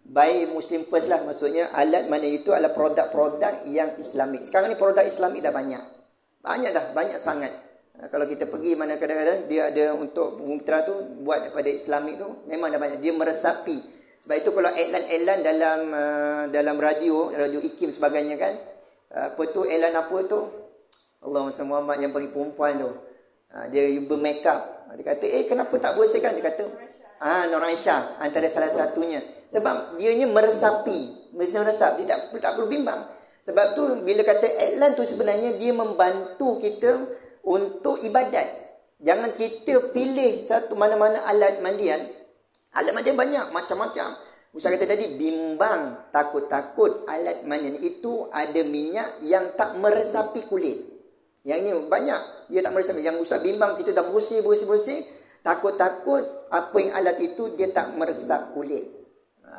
Buy Muslim first lah. Maksudnya alat mana itu adalah produk-produk yang Islamik. Sekarang ni produk Islamik dah banyak. Banyak dah, banyak sangat. Kalau kita pergi mana kadang-kadang dia ada untuk Mumtaz tu buat daripada Islamik tu memang dah banyak. Dia meresapi. Sebab itu kalau iklan-iklan dalam radio IKIM sebagainya kan. Apa tu iklan apa tu? Allah Muhammad yang bagi perempuan tu. Dia bermake up. Dia kata, kenapa tak bersihkan? Dia kata, Nur Aisyah antara salah satunya. Sebab dianya meresapi. Meresap. Dia tak perlu bimbang. Sebab tu bila kata iklan tu sebenarnya dia membantu kita untuk ibadat. Jangan kita pilih satu mana-mana alat mandian. Alat mandian banyak, macam-macam. Ustaz kata tadi, bimbang, takut-takut alat mandian itu ada minyak yang tak meresapi kulit. Yang ni banyak, dia tak meresapi. Yang Ustaz bimbang, kita dah bersih. Takut-takut apa yang alat itu dia tak meresap kulit.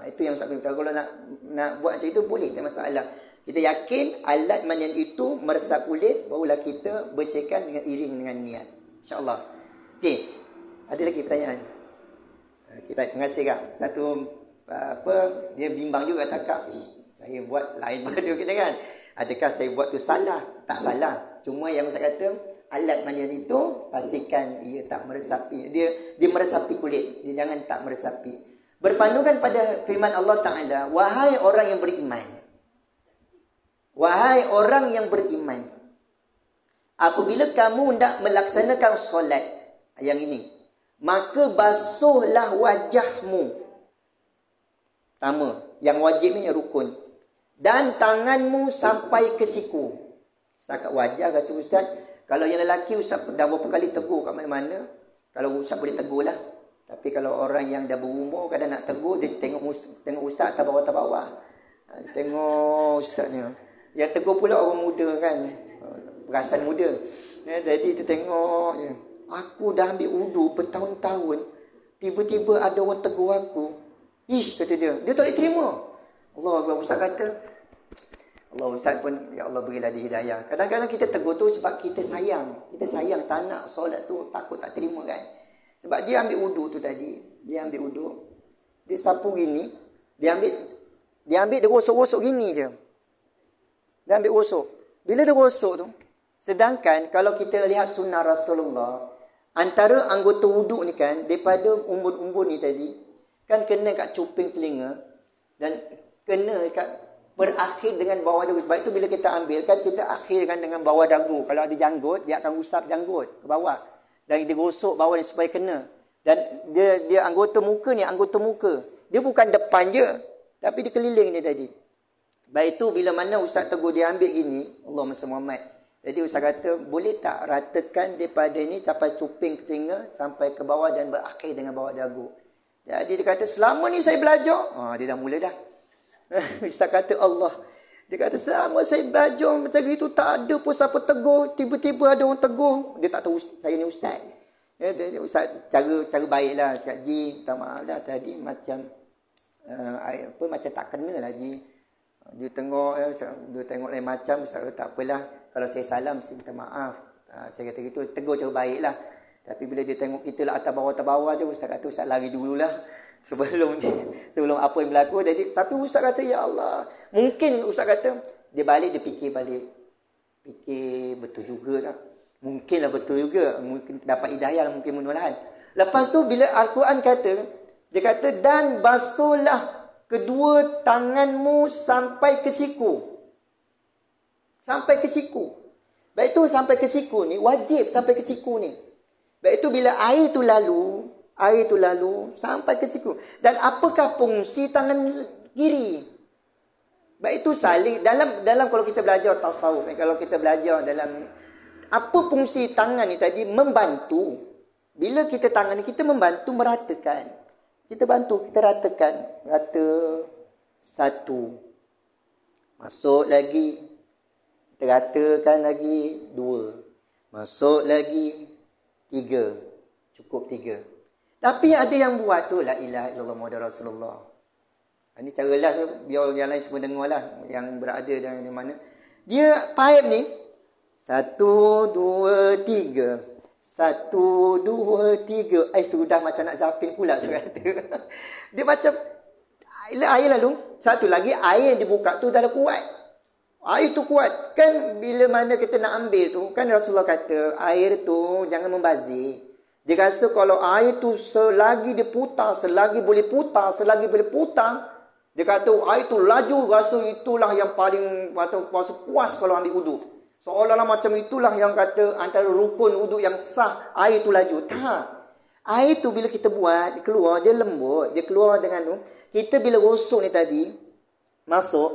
Itu yang Ustaz bimbang. Kalau nak buat macam itu boleh, tak masalah. Kita yakin alat mandian itu meresap kulit, barulah kita bersihkan dengan iring dengan niat. InsyaAllah. Okey. Ada lagi pertanyaan? Kita terima kasih kak. Satu dia bimbang juga tak kak. Saya buat lain benda tu kita kan. Adakah saya buat tu salah? Tak salah. Cuma yang saya kata alat mandian itu pastikan ia tak meresapi. Dia meresapi kulit. Dia jangan tak meresapi. Berpandukan pada firman Allah Ta'ala, wahai orang yang beriman. Wahai orang yang beriman, apabila kamu hendak melaksanakan solat yang ini, maka basuhlah wajahmu. Pertama, yang wajib ni yang rukun. Dan tanganmu sampai ke siku. Setakat wajah rasa Ustaz. Kalau yang lelaki Ustaz dah berapa kali tegur kat mana-mana. Kalau Ustaz boleh tegur lah. Tapi kalau orang yang dah berumur kadang nak tegur, dia tengok Ustaz atas bawah-bawah. Tengok Ustaz ni. Yang tegur pula orang muda kan. Perasan muda. Jadi dia tengok. Aku dah ambil wudu bertahun-tahun. Tiba-tiba ada orang tegur aku. Ish, kata dia. Dia tak boleh terima. Allah Ustaz kata. Allah Ustaz pun, ya Allah berilah dia hidayah. Kadang-kadang kita tegur tu sebab kita sayang. Kita sayang tak nak solat tu takut tak terima kan. Sebab dia ambil wudu tu tadi. Dia ambil wudu. Dia sapu gini. Dia ambil dia gosok-gosok gini je. Dia ambil gosok. Bila dia gosok tu, sedangkan kalau kita lihat sunnah Rasulullah, antara anggota wuduk ni kan, daripada umbun-umbun ni tadi, kan kena kat cuping telinga, dan kena kat berakhir dengan bawah dagu. Sebab itu bila kita ambil, kan kita akhirkan dengan bawah dagu. Kalau ada janggut, dia akan usap janggut ke bawah. Dan dia gosok bawah ni supaya kena. Dan dia anggota muka ni, anggota muka. Dia bukan depan je, tapi dia keliling dia tadi. Baik itu bila mana Ustaz tegur dia ambil gini, Allahumma salli Muhammad. Jadi Ustaz kata, boleh tak ratakan daripada ni sampai cuping ke telinga sampai ke bawah dan berakhir dengan bawah dagu. Jadi dia kata, selama ni saya belajar. Dia dah mula dah. Ustaz kata Allah. Dia kata, selama saya belajar macam itu tak ada pun siapa tegur. Tiba-tiba ada orang tegur. Dia tak tahu saya ni Ustaz. Ustaz cara baiklah. Cakap, Ji, minta maaf dah tadi macam macam tak kena lah Ji. Dia tengok lain macam. Saya kata, tak apalah. Kalau saya salam, saya minta maaf. Saya kata gitu, tegur cara baiklah. Tapi bila dia tengok kita lah atas bawah je, Ustaz kata, Ustaz lari dululah. Sebelum apa yang berlaku. Tapi Ustaz kata, ya Allah. Mungkin Ustaz kata, dia balik, dia fikir balik. Fikir betul juga tak? Mungkinlah betul juga. Mungkin dapat hidayah, mungkin mudah-mudahan. Lepas tu bila Al-Quran kata, dia kata, dan basuhlah kedua tanganmu sampai ke siku. Sampai ke siku. Baik tu sampai ke siku ni, wajib sampai ke siku ni. Baik tu bila air tu lalu sampai ke siku. Dan apakah fungsi tangan kiri? Baik itu saling dalam kalau kita belajar tasawuf, kalau kita belajar dalam apa fungsi tangan ni tadi, membantu. Bila kita tangan ni kita membantu meratakan. Kita bantu, kita ratakan. Rata satu. Masuk lagi. Kita ratakan lagi dua. Masuk lagi tiga. Cukup tiga. Tapi ada yang buat tu, la ilaha illallah Muhammadur Rasulullah. Ini cara last tu, biar yang lain semua dengar lah. Yang berada dan di mana. Dia pipe ni. 1, 2, 3. 1, 2, 3. Sudah macam nak zapin pula saya kata. Dia macam air lalu. Satu lagi, air yang dibuka tu dah kuat. Air tu kuat. Kan bila mana kita nak ambil tu, kan Rasulullah kata, air tu jangan membazir. Dia rasa kalau air tu selagi dia putar, selagi boleh putar, dia kata air tu laju, rasa itulah yang paling rasa puas kalau ambil wuduk. Seolah-olah macam itulah yang kata antara rukun wuduk yang sah, air tu laju. Tak. Air tu bila kita buat, dia keluar, dia lembut, dia keluar dengan tu. Kita bila gosok ni tadi, masuk,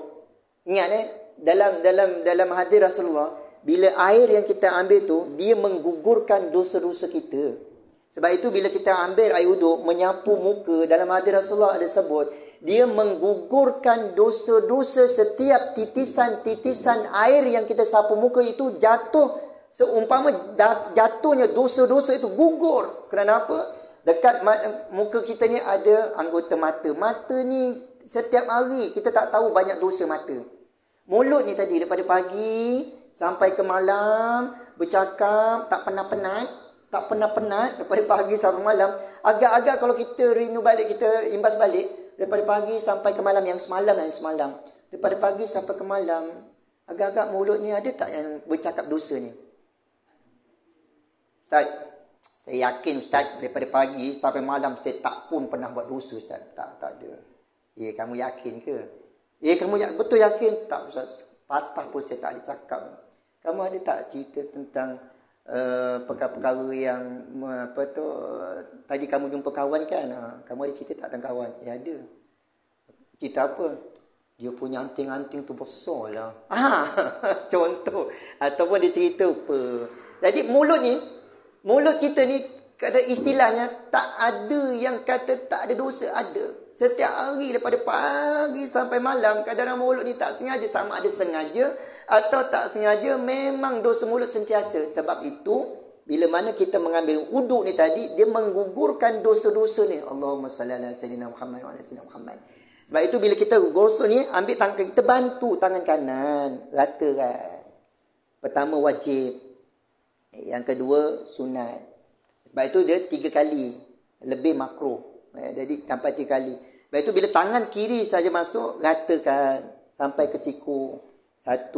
ingat dalam hadis Rasulullah, bila air yang kita ambil tu, dia menggugurkan dosa-dosa kita. Sebab itu bila kita ambil air wuduk, menyapu muka, dalam hadis Rasulullah ada sebut, dia menggugurkan dosa-dosa. Setiap titisan-titisan air yang kita sapu muka itu jatuh, seumpama jatuhnya dosa-dosa itu gugur. Kenapa? Dekat muka kita ni ada anggota mata. Mata ni setiap hari kita tak tahu banyak dosa mata. Mulut ni tadi daripada pagi sampai ke malam bercakap tak pernah penat daripada pagi sampai malam. Agak-agak kalau kita rindu balik, kita imbas balik daripada pagi sampai ke malam, yang semalam. Daripada pagi sampai ke malam, agak-agak mulut ni ada tak yang bercakap dosa ni? Ustaz, saya yakin Ustaz daripada pagi sampai malam saya tak pun pernah buat dosa Ustaz. Tak ada. Ya, kamu yakin ke? Ya, kamu betul yakin? Tak Ustaz. Patah pun saya tak ada cakap. Kamu ada tak cerita tentang perkara-perkara yang tadi kamu jumpa kawan kan? Kamu ada cerita tak tentang kawan? Ya, ada. Cerita apa? Dia punya anting-anting tu besar lah. Contoh. Ataupun dia cerita apa. Jadi mulut kita ni, kata istilahnya, tak ada yang kata tak ada dosa. Ada. Setiap hari daripada pagi sampai malam, kadang-kadang mulut ni tak sengaja, sama ada sengaja atau tak sengaja, memang dosa mulut sentiasa. Sebab itu, bila mana kita mengambil wuduk ni tadi, dia menggugurkan dosa-dosa ni. Allahumma salli ala sayyidina Muhammad wa ala sayyidina Muhammad. Sebab itu bila kita gosok ni, ambil tangan kita, bantu tangan kanan, ratakan. Pertama wajib. Yang kedua sunat. Sebab itu dia 3 kali. Lebih makruh. Jadi sampai 3 kali. Sebab itu bila tangan kiri saja masuk, ratakan sampai ke siku. 1,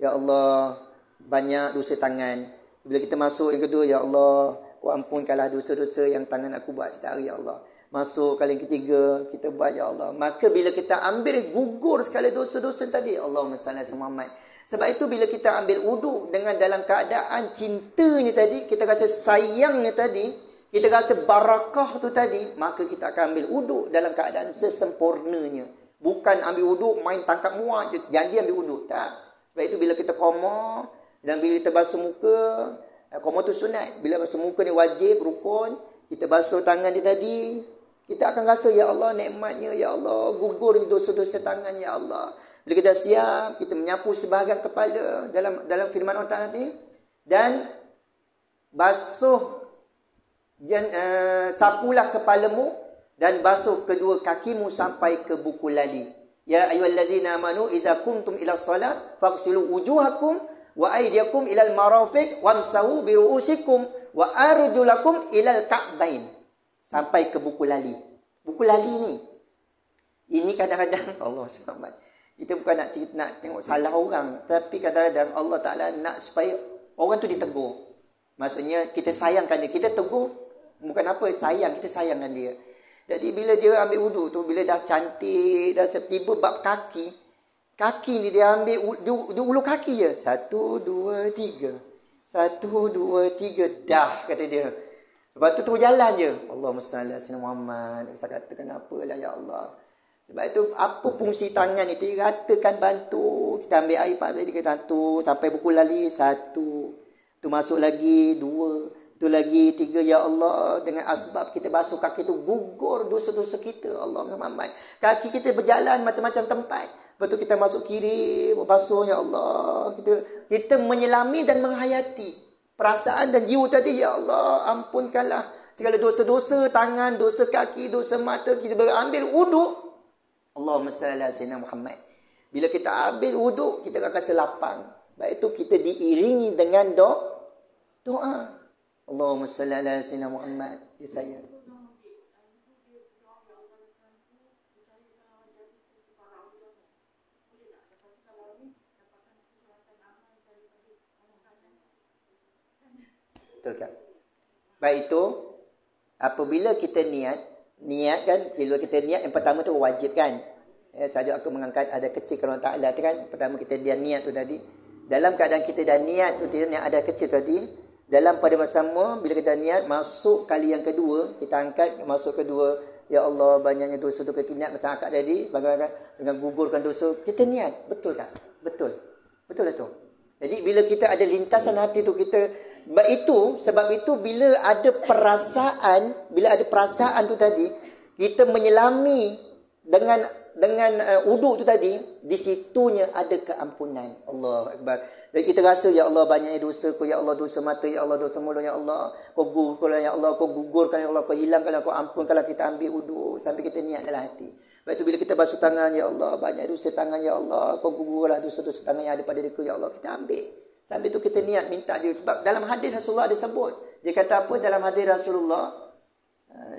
ya Allah, banyak dosa tangan. Bila kita masuk yang kedua, ya Allah, kau ampunkanlah dosa-dosa yang tangan aku buat sehari, ya Allah. Masuk kali yang ketiga, kita buat, ya Allah. Maka bila kita ambil, gugur sekali dosa-dosa tadi. Allahumma salli ala Muhammad. Sebab itu bila kita ambil wuduk dengan dalam keadaan cintanya tadi, kita rasa sayangnya tadi, kita rasa barakah tu tadi, maka kita akan ambil wuduk dalam keadaan sesempurnanya. Bukan ambil wuduk main tangkap muat je, janji ambil wuduk. Tak. Sebab itu bila kita qoma dan bila kita basuh muka, qoma tu sunat. Bila basuh muka ni wajib, rukun. Kita basuh tangan dia tadi, kita akan rasa, ya Allah, nikmatnya, ya Allah, gugur dosa-dosa tangan, ya Allah. Bila kita siap, kita menyapu sebahagian kepala dalam firman Allah Ta'ala ni. Dan basuh, sapulah kepalamu dan basuh kedua kakimu sampai ke buku lali. Ya ayyuhallazina amanu idza qumtum ila shalah faghsilu wujuhakum wa aydiyakum ila al-marafiq wamsahu bi ru'usikum wa arjulakum ila al-ka'bain. Sampai ke buku lali. Buku lali ni, ini kadang-kadang Allah SWT, kita bukan nak tengok salah orang, tapi kadang-kadang Allah Ta'ala nak supaya orang tu ditegur. Maksudnya kita sayangkan dia. Kita tegur bukan apa, kita sayangkan dia. Jadi bila dia ambil wuduk tu, bila dah cantik, dah tiba bab kaki ni dia ambil, dia ulur kaki je. 1, 2, 3. 1, 2, 3. Dah, kata dia. Lepas tu terus jalan je. Allahumma salli ala sayyidina Muhammad. Saya katakan apalah, ya Allah. Sebab itu, apa fungsi tangan ni? Dia ratakan, bantu. Kita ambil air pada dia, kita bantu. Sampai buku lali, 1. Tu masuk lagi, 2. Tu lagi, 3. Ya Allah, dengan asbab kita basuh kaki tu, gugur dosa-dosa kita. Allahumma Muhammad. Kaki kita berjalan macam-macam tempat. Lepas tu kita masuk kiri, basuh, ya Allah. Kita menyelami dan menghayati perasaan dan jiwa tadi. Ya Allah, ampunkanlah segala dosa-dosa tangan, dosa kaki, dosa mata. Kita berambil wuduk. Allahumma salli ala sayyidina Muhammad. Bila kita ambil wuduk, kita akan rasa lapang. Baik itu kita diiringi dengan doa. Allahumma salli ala sayyidina Muhammad. Ya saya. Betul kan? Baik itu, apabila kita niat kan, bila kita niat yang pertama tu wajib kan. Saja aku mengangkat ada kecil kalau tak ada kan. Pertama kita dia niat tu tadi. Dalam keadaan kita dah niat tu yang ada kecil tadi, dalam pada masa sama bila kita niat masuk kali yang kedua, kita angkat masuk kedua, ya Allah banyaknya dosa tu kita niat macam akak tadi, bagaimana dengan gugurkan dosa, kita niat, betul tak? Betul. Betul tu. Jadi bila kita ada lintasan hati tu kita sebab itu bila ada perasaan tu tadi, kita menyelami dengan uduk tu tadi, di situnya ada keampunan. Allah Akbar. Dan kita rasa, ya Allah banyaknya dosa ku, ya Allah dosa mata, ya Allah dosa mulut, ya Allah kau gugurkan, ya Allah kau gugurkan, ya Allah kau hilangkan, kau ampunkan, kita ambil uduk sampai kita niat dalam hati. Lepas tu bila kita basuh tangan, ya Allah banyak dosa tangan, ya Allah kau gugurlah dosa-dosa tangan yang ada pada diriku, ya Allah kita ambil. Sampai tu kita niat minta dia. Sebab dalam hadis Rasulullah ada sebut. Dia kata apa dalam hadis Rasulullah?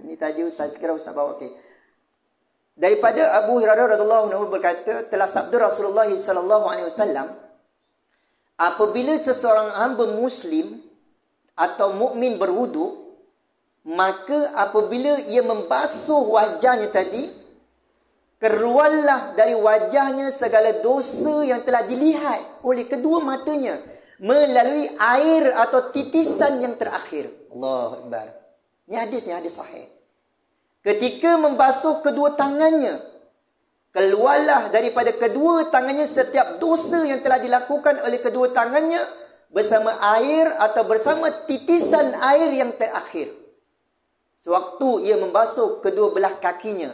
Ni tadi sekarang Ustaz bawa. Okay. Daripada Abu Hurairah radhiyallahu anhu berkata, telah sabda Rasulullah sallallahu alaihi wasallam, apabila seseorang hamba muslim atau mukmin berwuduk, maka apabila ia membasuh wajahnya tadi, keluarlah dari wajahnya segala dosa yang telah dilihat oleh kedua matanya melalui air atau titisan yang terakhir. Allahu Akbar. Ini hadis sahih. Ketika membasuh kedua tangannya, keluarlah daripada kedua tangannya setiap dosa yang telah dilakukan oleh kedua tangannya bersama air atau bersama titisan air yang terakhir. Sewaktu ia membasuh kedua belah kakinya,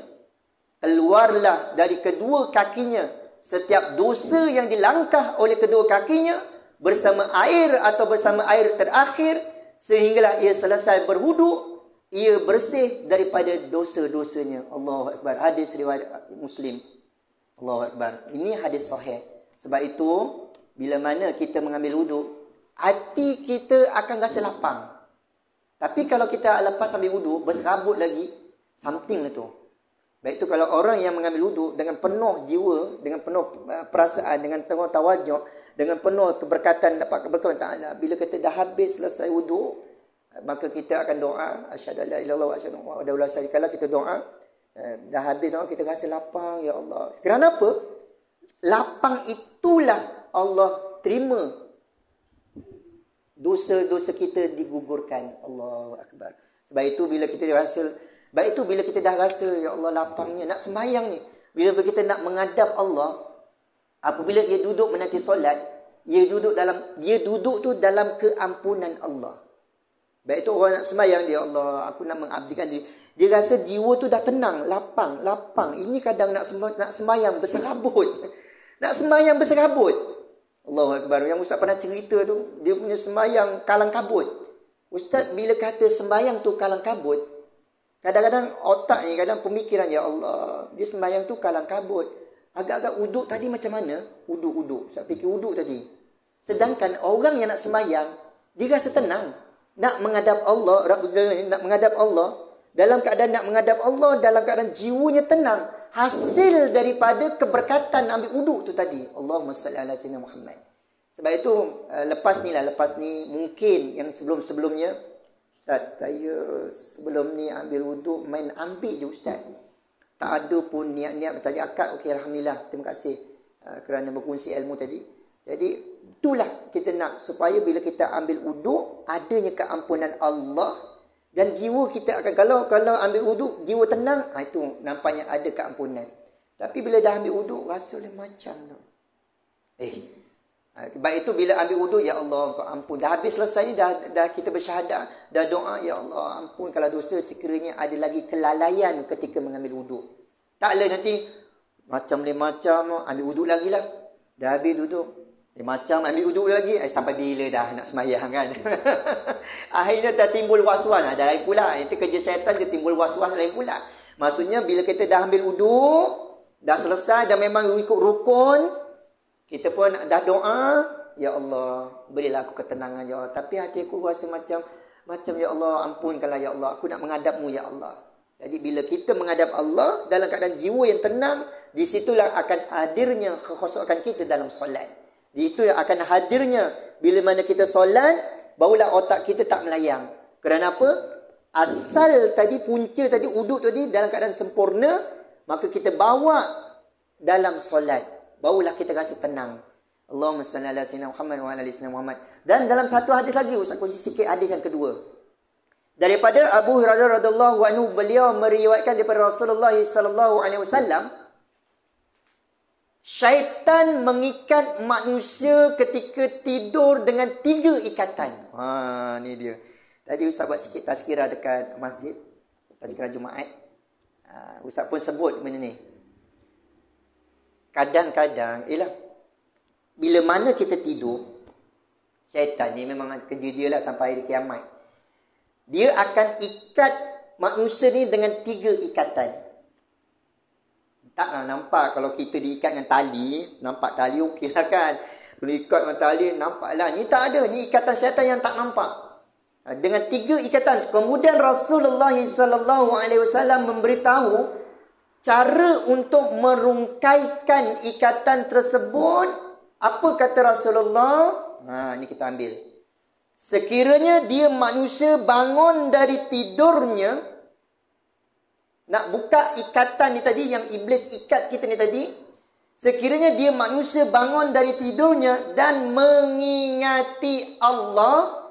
keluarlah dari kedua kakinya setiap dosa yang dilangkah oleh kedua kakinya bersama air atau bersama air terakhir, sehinggalah ia selesai berwuduk, ia bersih daripada dosa-dosanya. Allahu Akbar. Hadis riwayat Muslim. Allahu Akbar. Ini hadis sahih. Sebab itu, bila mana kita mengambil wuduk, hati kita akan rasa lapang. Tapi kalau kita lepas ambil wuduk, berserabut lagi, something lah tu. Baik itu kalau orang yang mengambil wuduk dengan penuh jiwa, dengan penuh perasaan, dengan penuh tawajuk, dengan penuh keberkatan, dapat keberkatan Ta'ala. Bila kita dah habis selesai wuduk, maka kita akan doa, asyhadu an la ilaha illallah wa asyhadu anna muhammadan rasulullah. Kita doa, dah habis doa, kita rasa lapang, ya Allah. Kerana apa? Lapang itulah Allah terima dosa-dosa kita digugurkan. Allahu Akbar. Sebab itu bila kita dah rasa, ya Allah lapangnya, nak sembahyang ni, bila kita nak menghadap Allah, apabila ia duduk menanti solat, dia duduk tu dalam keampunan Allah. Baik itu orang nak sembahyang, dia Allah, aku nak mengabdikan diri. Dia rasa jiwa tu dah tenang, lapang. Ini kadang nak sembahyang berserabut. Nak sembahyang berserabut. Allahu Akbar. Yang Ustaz pernah cerita tu, dia punya sembahyang kalang kabut. Ustaz bila kata sembahyang tu kalang kabut, kadang-kadang otaknya, kadang pemikiran, ya Allah, dia sembahyang tu kalang kabut. Agak-agak uduk tadi macam mana? Uduk. Saya fikir uduk tadi. Sedangkan orang yang nak sembahyang, dia rasa tenang. Nak menghadap Allah, dalam keadaan nak menghadap Allah, dalam keadaan jiwanya tenang. Hasil daripada keberkatan ambil uduk tu tadi. Allahumma salli ala sayyidina Muhammad. Sebab itu, lepas ni mungkin yang sebelum-sebelumnya, Ustaz, saya sebelum ni ambil uduk, main ambil je Ustaz. Tak ada pun niat-niat bertanya akad. Okey, Alhamdulillah. Terima kasih kerana berkongsi ilmu tadi. Jadi, itulah kita nak. Supaya bila kita ambil uduk, adanya keampunan Allah. Dan jiwa kita akan, kalau ambil uduk, jiwa tenang, itu nampaknya ada keampunan. Tapi bila dah ambil uduk, rasa macam tu. Baik itu bila ambil wuduk, ya Allah kau ampun. Dah habis selesai, dah kita bersyahadah, dah doa, ya Allah ampun kalau dosa sekiranya ada lagi kelalaian ketika mengambil wuduk. Taklah nanti macam ambil wuduk lagi lah. Dah habis wuduk, macam ambil wuduk lagi, sampai bila dah nak sembahyang kan. Akhirnya dah timbul was-was, dah lain pula. Itu kerja syaitan, dia timbul was-was lain pula. Maksudnya bila kita dah ambil wuduk, dah selesai, dah memang ikut rukun, kita pun dah doa, ya Allah, berilah aku ketenangan, ya Allah. Tapi hati aku rasa macam ya Allah, ampunkanlah ya Allah. Aku nak menghadap-Mu, ya Allah. Jadi bila kita menghadap Allah dalam keadaan jiwa yang tenang, di situlah akan hadirnya kekhusyukan kita dalam solat. Di itu yang akan hadirnya bila mana kita solat, barulah otak kita tak melayang. Kerana apa? Asal tadi, punca tadi, uduk tadi dalam keadaan sempurna, maka kita bawa dalam solat, barulah kita rasa tenang. Allahumma salli ala sayyidina Muhammad wa ala ali sayyidina Muhammad. Dan dalam satu hadis lagi, Ustaz kunci sikit hadis yang kedua. Daripada Abu Hurairah radhiyallahu anhu, beliau meriwayatkan daripada Rasulullah sallallahu alaihi wasallam, syaitan mengikat manusia ketika tidur dengan 3 ikatan. Ni dia. Tadi Ustaz buat sikit tazkirah dekat masjid, tazkirah Jumaat. Ustaz pun sebut benda ni. Kadang-kadang, bila mana kita tidur, syaitan ni memang kerja dia lah sampai hari kiamat. Dia akan ikat manusia ni dengan 3 ikatan. Taklah nampak kalau kita diikat dengan tali, nampak tali okey lah kan. Kalau ikat dengan tali, nampaklah. Ni tak ada, ni ikatan syaitan yang tak nampak. Dengan 3 ikatan. Kemudian Rasulullah SAW memberitahu cara untuk merungkaikan ikatan tersebut. Apa kata Rasulullah? Ni kita ambil. Sekiranya dia manusia bangun dari tidurnya, nak buka ikatan ni tadi, yang iblis ikat kita ni tadi. Sekiranya dia manusia bangun dari tidurnya dan mengingati Allah,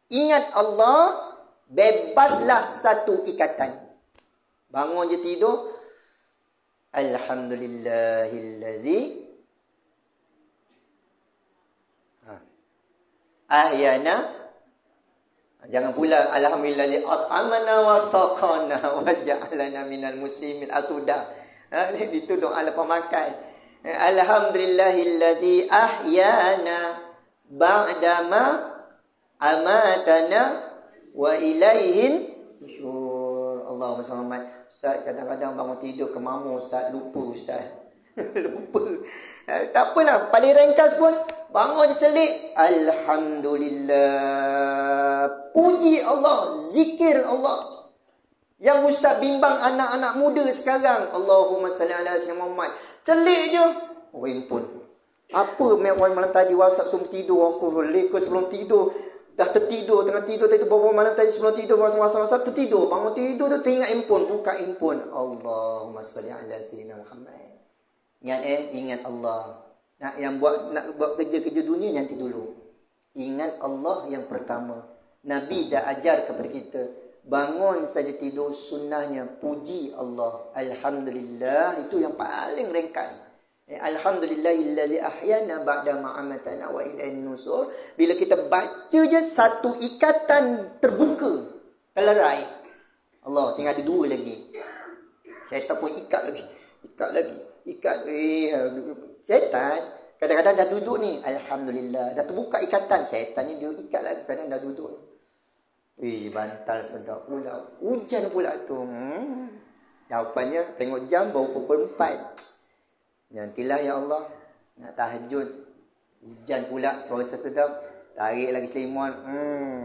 ingat Allah, bebaslah satu ikatan. Bangun je tidur, Alhamdulillahillazi ahyana. Jangan pula Alhamdulillahi at'amana wa saqana wa ja'alana minal muslimin. Sudah. Itu doa lepas makan. Alhamdulillahillazi ahyana ba'dama amatana wa ilaihin nusyur. Allahumma salli. Ustaz, kadang-kadang bangun tidur kemamu Ustaz, lupa Ustaz. Lupa. Tak apalah, paling ringkas pun bangun je celik, Alhamdulillah. Puji Allah, zikir Allah. Yang Ustaz bimbang anak-anak muda sekarang, Allahumma salli ala sayyidina Muhammad. Celik je, handphone. Apa malam tadi WhatsApp sebelum tidur, aku leka sebelum tidur. Dah tertidur, tengah tidur tadi, bawa malam tadi sebelum tidur, masa-masa tertidur. Bangun tidur tu teringat handphone, buka handphone. Allahumma salli ala sayyidina Muhammad. Ingat Allah. Nak buat kerja-kerja dunia nanti dulu. Ingat Allah yang pertama. Nabi dah ajar kepada kita, bangun saja tidur, sunnahnya puji Allah. Alhamdulillah, itu yang paling ringkas. Alhamdulillahillazi ahyana ba'da ma amatana wa ilaihin nusur. Bila kita baca je satu ikatan terbuka, terlerai. Allah, tinggal ada 2 lagi. Syaitan pun ikat lagi. Syaitan kadang-kadang dah duduk ni, Alhamdulillah, dah terbuka ikatan. Syaitan ni dia ikat lagi, kadang dah duduk. Bantal sedap pula. Hujan pula tu. Jawapannya tengok jam baru pukul 4. Nantilah ya Allah, nak tahajud, hujan pula, rasa sedap, tarik lagi selimut,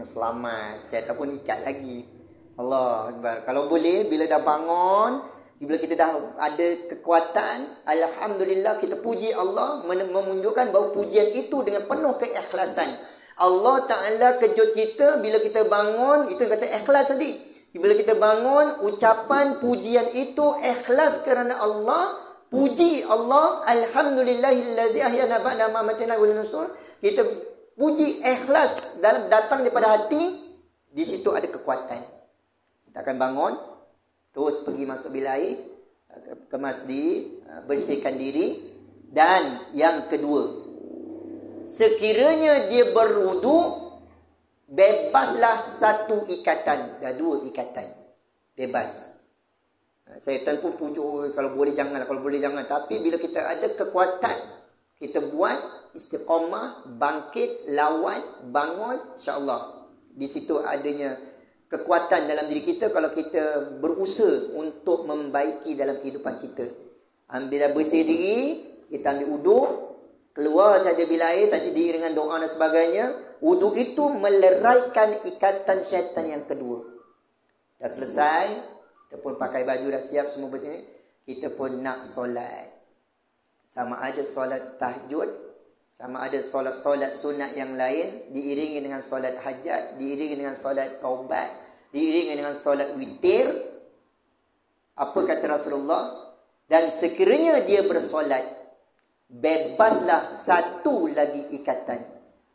selamat. Syaitan pun ikat lagi. Allah Akbar. Kalau boleh, bila dah bangun, bila kita dah ada kekuatan, Alhamdulillah, kita puji Allah, menunjukkan bahawa pujian itu dengan penuh keikhlasan. Allah Ta'ala kejut kita bila kita bangun, itu yang kata ikhlas tadi. Bila kita bangun, ucapan pujian itu ikhlas kerana Allah. Puji Allah, Alhamdulillahillazi ahyana ba'da ma amatana wa ilaihin nusyur. Kita puji ikhlas dalam datang daripada hati, di situ ada kekuatan. Kita akan bangun, terus pergi masuk bilik air, ke masjid, bersihkan diri. Dan yang kedua, sekiranya dia berwuduk, bebaslah satu ikatan. Dah 2 ikatan. Bebas. Syaitan pun pujuk, kalau boleh jangan, kalau boleh jangan. Tapi bila kita ada kekuatan, kita buat istiqamah, bangkit, lawan, bangun, insya-Allah. Di situ adanya kekuatan dalam diri kita kalau kita berusaha untuk membaiki dalam kehidupan kita. Ambil bersih diri, kita ambil uduk, keluar saja bilik air, tak diri dengan doa dan sebagainya. Uduk itu meleraikan ikatan syaitan yang kedua. Dah selesai, kita pun pakai baju dah siap semua bersih. Kita pun nak solat. Sama ada solat tahajud, Sama ada solat-solat sunat yang lain diiringi dengan solat hajat, diiringi dengan solat taubat, diiringi dengan solat witir. Apa kata Rasulullah? Dan sekiranya dia bersolat, bebaslah satu lagi ikatan,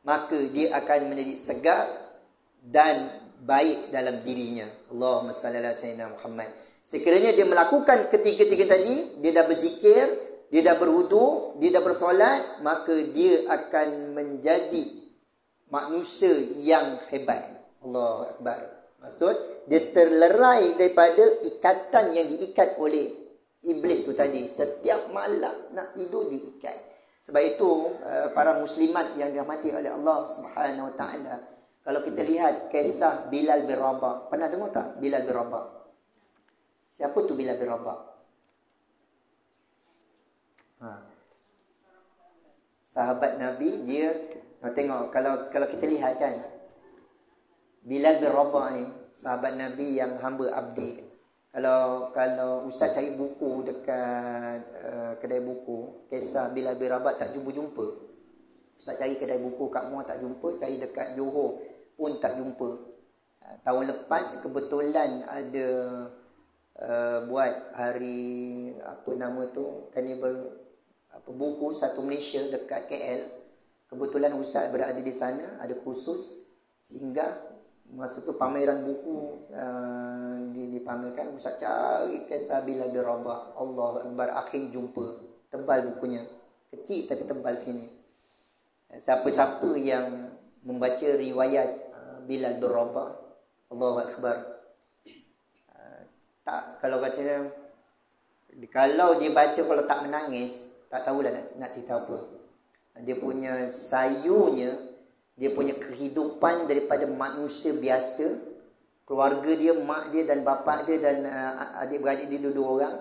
maka dia akan menjadi segar dan baik dalam dirinya. Allahumma salli ala sayyidina Muhammad. Sekiranya dia melakukan ketiga-tiga tadi, dia dah berzikir, dia dah berwudu, dia dah bersolat, maka dia akan menjadi manusia yang hebat. Allahu Akbar. Maksud, dia terlerai daripada ikatan yang diikat oleh iblis tu tadi. Setiap malam nak tidur diikat. Sebab itu, para muslimat yang dirahmati oleh Allah Subhanahu Wa Taala, kalau kita lihat kisah Bilal bin Rabah. Pernah dengar tak Bilal bin Rabah? Siapa tu Bilal bin Rabah? Sahabat Nabi, dia tengok kalau kita lihat kan, Bilal bin Rabah ni sahabat Nabi yang hamba abdi. Kalau ustaz cari buku dekat kedai buku, kisah Bilal bin Rabah tak jumpa. Ustaz cari kedai buku kat Muar tak jumpa, cari dekat Johor pun tak jumpa. Tahun lepas kebetulan ada buat hari apa nama tu, carnival buku satu Malaysia dekat KL. Kebetulan ustaz berada di sana, ada kursus, sehingga masa tu pameran buku dipamerkan. Ustaz cari kisah Bilal bin Rabah. Allahu Akbar, akhir jumpa. Tebal bukunya, kecil tapi tebal sini. Siapa-siapa yang membaca riwayat Bilal bin Rabah, Allahu Akbar, tak, kalau katanya, kalau dia baca, kalau tak menangis, tak tahulah nak cerita apa. Dia punya sayunya, dia punya kehidupan daripada manusia biasa, keluarga dia, mak dia dan bapa dia dan adik-beradik dia dua orang,